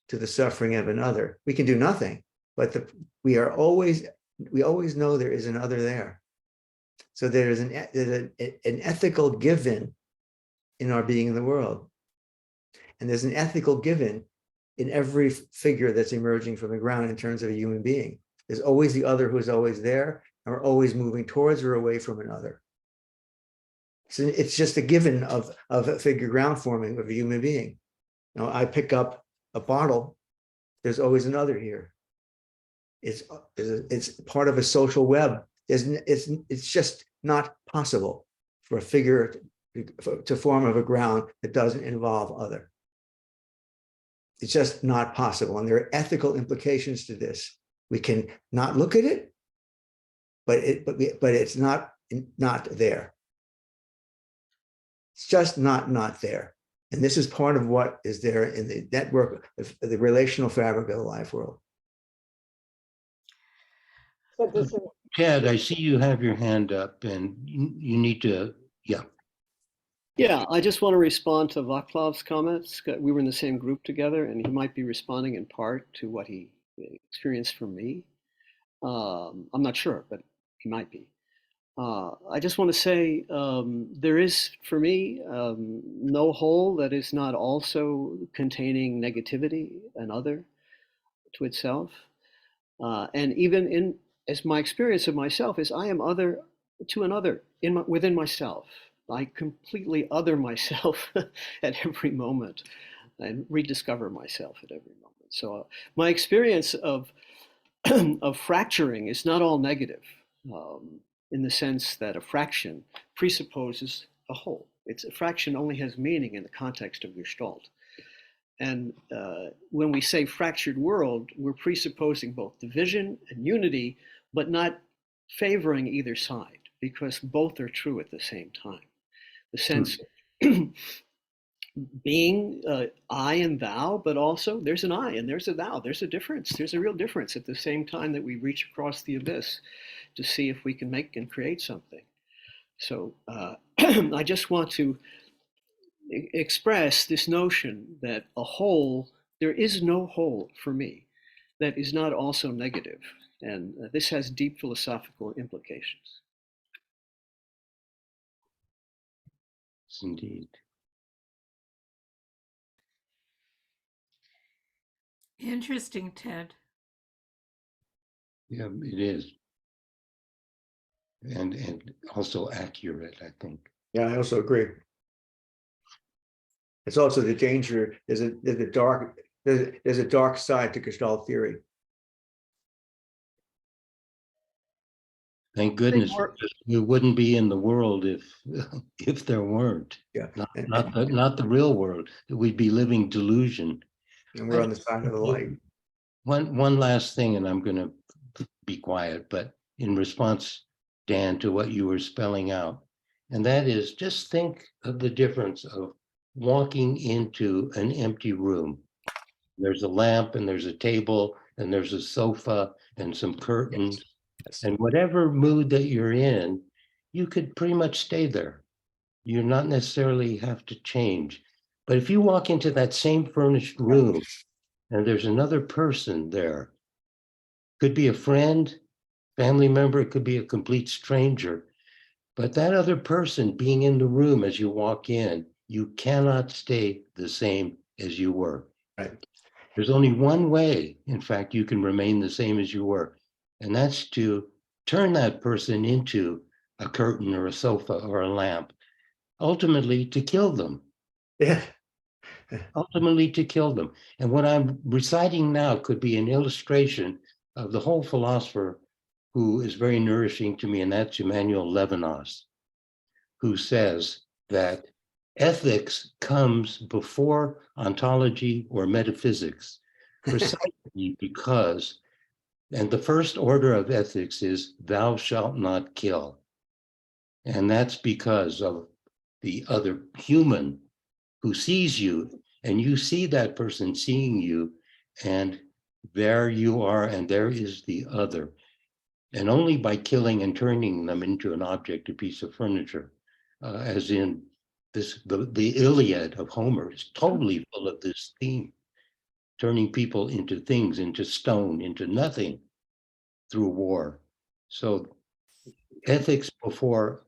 S3: to the suffering of another. We can do nothing, but we always know there is another there. So there's an ethical given in our being in the world. And there's an ethical given in every figure that's emerging from the ground in terms of a human being. There's always the other who's always there, and we're always moving towards or away from another. So it's just a given of a figure ground forming of a human being. I pick up a bottle, there's always another here. It's part of a social web. It's just not possible for a figure to form of a ground that doesn't involve other. It's just not possible. And there are ethical implications to this. We can not look at it, but it's not there. It's just not there. And this is part of what is there in the network of the relational fabric of the life world.
S1: Ted, I see you have your hand up and you need to, yeah.
S8: Yeah, I just want to respond to Vaclav's comments. We were in the same group together, and he might be responding in part to what he experienced from me. I'm not sure, but he might be. I just want to say there is, for me, no whole that is not also containing negativity and other to itself. And even as my experience of myself is, I am other to another within myself. I completely other myself at every moment and rediscover myself at every moment. So my experience of fracturing is not all negative in the sense that a fraction presupposes a whole. A fraction only has meaning in the context of Gestalt. And when we say fractured world, we're presupposing both division and unity, but not favoring either side, because both are true at the same time. The sense being I and thou, but also there's an I and there's a thou. There's a difference. There's a real difference at the same time that we reach across the abyss to see if we can make and create something. So I just want to express this notion that a whole, there is no whole for me that is not also negative. And this has deep philosophical implications.
S1: Indeed.
S4: Interesting, Ted.
S1: Yeah, it is. And also accurate, I think.
S3: Yeah, I also agree. It's also the danger, there's a dark side to Gestalt theory.
S1: Thank goodness, because we wouldn't be in the world if there weren't.
S3: Yeah.
S1: Not the real world. We'd be living delusion.
S3: And we're on the side of the light.
S1: One last thing, and I'm going to be quiet, but in response, Dan, to what you were spelling out, and that is just think of the difference of walking into an empty room. There's a lamp and there's a table and there's a sofa and some curtains.
S3: Yes.
S1: And whatever mood that you're in, you could pretty much stay there. You're not necessarily have to change. But if you walk into that same furnished room and there's another person there, could be a friend, family member, it could be a complete stranger, but that other person being in the room as you walk in, you cannot stay the same as you were.
S3: Right.
S1: There's only one way, in fact, you can remain the same as you were, and that's to turn that person into a curtain or a sofa or a lamp, ultimately to kill them.
S3: Yeah.
S1: Ultimately to kill them. And what I'm reciting now could be an illustration of the whole philosopher who is very nourishing to me, and that's Emmanuel Levinas, who says that ethics comes before ontology or metaphysics, precisely because, and the first order of ethics is thou shalt not kill. And that's because of the other human who sees you, and you see that person seeing you, and there you are, and there is the other. And only by killing and turning them into an object, a piece of furniture, as in this, the Iliad of Homer is totally full of this theme, turning people into things, into stone, into nothing through war. So ethics before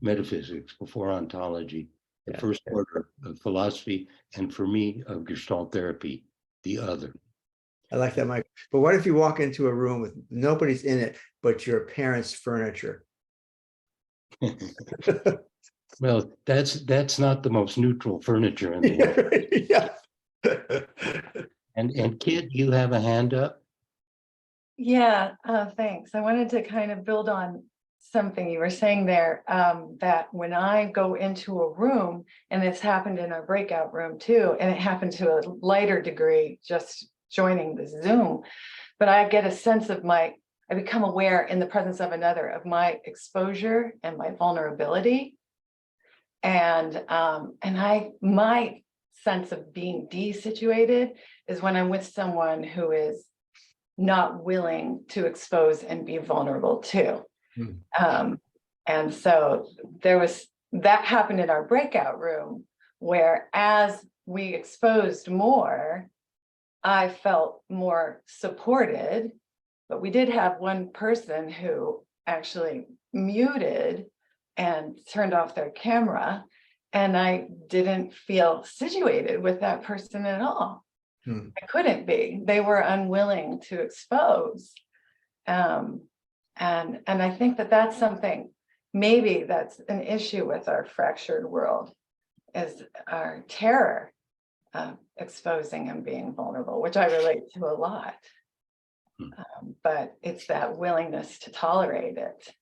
S1: metaphysics, before ontology, the first order of philosophy, and for me, of Gestalt therapy, the other.
S3: I like that, Mike. But what if you walk into a room with nobody's in it, but your parents' furniture?
S1: Well, that's not the most neutral furniture in the world.
S3: Yeah.
S1: And Kit, you have a hand up?
S5: Yeah, thanks. I wanted to kind of build on something you were saying there, that when I go into a room, and it's happened in our breakout room too, and it happened to a lighter degree just joining the Zoom, but I get a sense of I become aware in the presence of another of my exposure and my vulnerability. And my sense of being desituated is when I'm with someone who is not willing to expose and be vulnerable too. And so that happened in our breakout room, where as we exposed more, I felt more supported, but we did have one person who actually muted and turned off their camera, and I didn't feel situated with that person at all. I couldn't be. They were unwilling to expose. And I think that that's something, maybe that's an issue with our fractured world, is our terror of exposing and being vulnerable, which I relate to a lot. But it's that willingness to tolerate it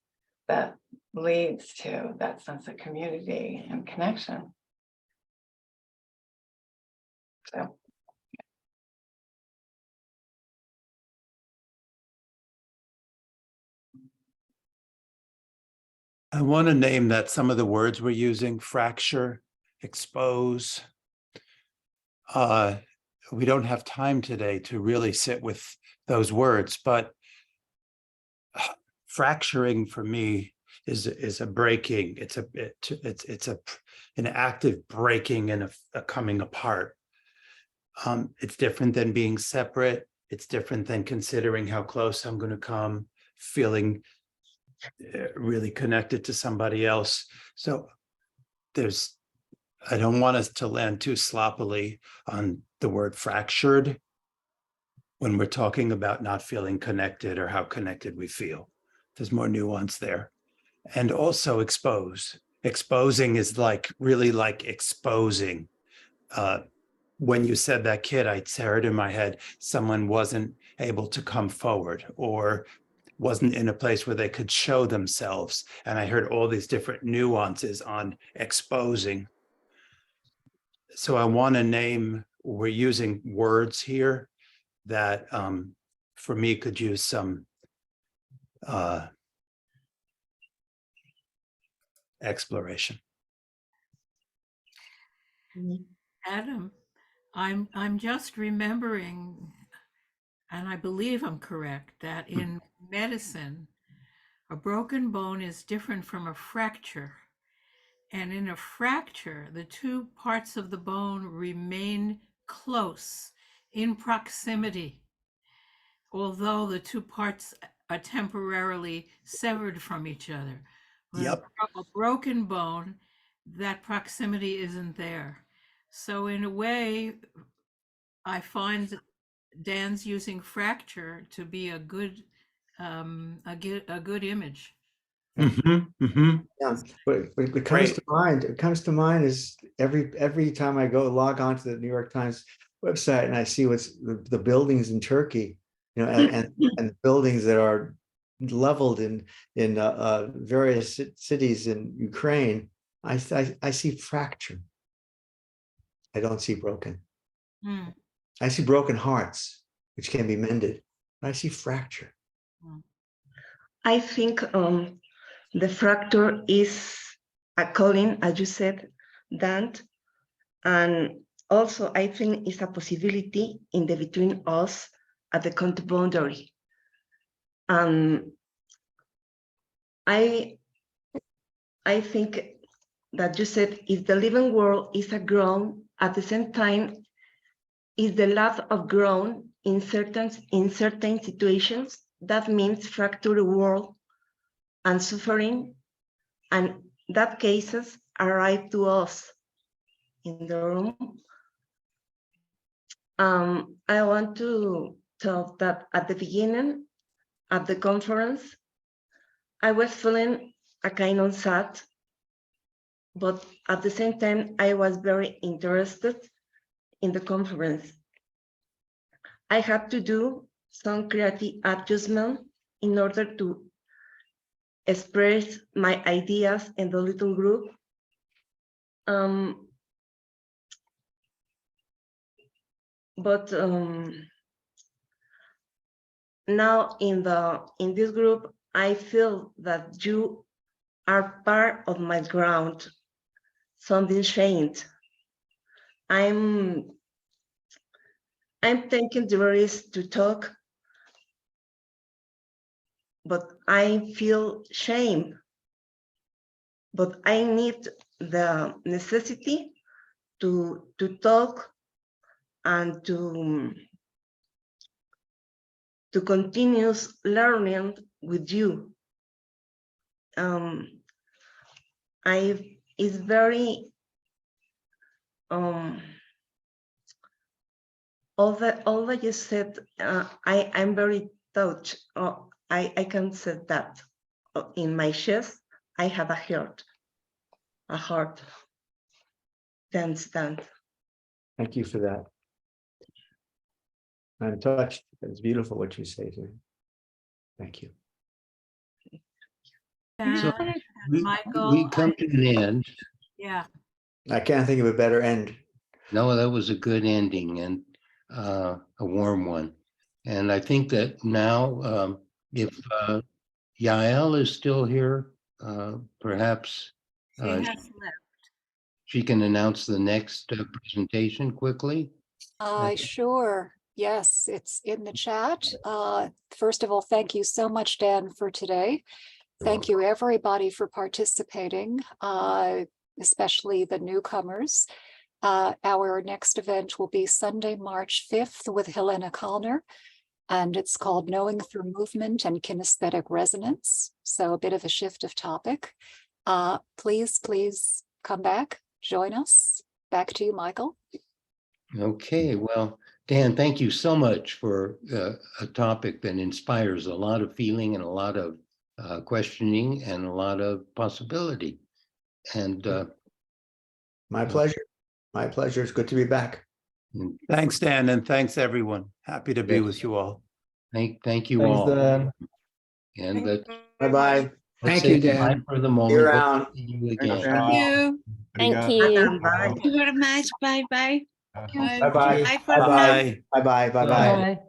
S5: that leads to that sense of community and connection. So.
S11: I want to name that some of the words we're using: fracture, expose. We don't have time today to really sit with those words, but fracturing for me is a breaking. It's an active breaking and a coming apart. It's different than being separate. It's different than considering how close I'm going to come, feeling really connected to somebody else. So I don't want us to land too sloppily on the word fractured when we're talking about not feeling connected or how connected we feel. There's more nuance there. And also expose. Exposing is really like exposing. when you said that kid, I heard in my head, someone wasn't able to come forward or wasn't in a place where they could show themselves. And I heard all these different nuances on exposing. So I want to name, we're using words here that for me could use some exploration.
S4: Adam, I'm just remembering, and I believe I'm correct, that in medicine, a broken bone is different from a fracture. And in a fracture, the two parts of the bone remain close, in proximity, although the two parts are temporarily severed from each other. With
S11: Yep.
S4: a broken bone, that proximity isn't there. So in a way, I find Dan's using fracture to be a good image.
S3: Yeah, what comes
S11: Great.
S3: to mind, is every time I go log on to the New York Times website and I see what's the buildings in Turkey, and the buildings that are leveled in various cities in Ukraine, I see fracture. I don't see broken. I see broken hearts, which can be mended. I see fracture.
S6: I think the fracture is a calling, as you said, Dan, and also I think it's a possibility in the between us at the contact boundary. I think that you said if the living world is a ground, at the same time is the lack of ground in certain situations, that means fractured world and suffering, and that cases arrive to us in the room. I want to tell that at the beginning of the conference, I was feeling a kind of sad, but at the same time, I was very interested in the conference. I had to do some creative adjustment in order to express my ideas in the little group. But now in this group, I feel that you are part of my ground, something changed. I'm taking the risk to talk, but I feel shame. But I need the necessity to talk and to continue learning with you. It's very all that you said. I'm very touched. I can say that in my chest I have a heart. Thanks, Dan.
S3: Thank you for that. I'm touched. It's beautiful what you say to me. Thank you.
S1: So
S4: Michael,
S1: we come to an end.
S4: Yeah.
S3: I can't think of a better end.
S1: No, that was a good ending and a warm one. And I think that now, if Yael is still here, perhaps
S4: She has left.
S1: she can announce the next presentation quickly.
S7: Sure. Yes, it's in the chat. First of all, thank you so much, Dan, for today. Thank you, everybody, for participating, especially the newcomers. Our next event will be Sunday, March 5th with Helena Kallner, and it's called Knowing Through Movement and Kinesthetic Resonance. So a bit of a shift of topic. Please come back, join us. Back to you, Michael.
S1: Okay, well, Dan, thank you so much for a topic that inspires a lot of feeling and a lot of questioning and a lot of possibility. And
S3: my pleasure. My pleasure. It's good to be back.
S11: Thanks, Dan, and thanks, everyone. Happy to be with you all.
S1: Thank you
S22: Thanks,
S1: all.
S22: Dan.
S1: And let's
S3: Bye-bye.
S1: let's
S3: Thank
S1: say
S3: you, Dan.
S1: goodbye for the
S3: See
S1: moment.
S3: you
S1: Hope to
S3: around.
S1: see you again.
S20: Thank you.
S22: Thank
S3: you.
S20: Thank you very much. Bye bye.
S3: Bye-bye.
S11: Bye-bye.
S3: Bye-bye. Bye-bye. Bye-bye.
S5: Bye.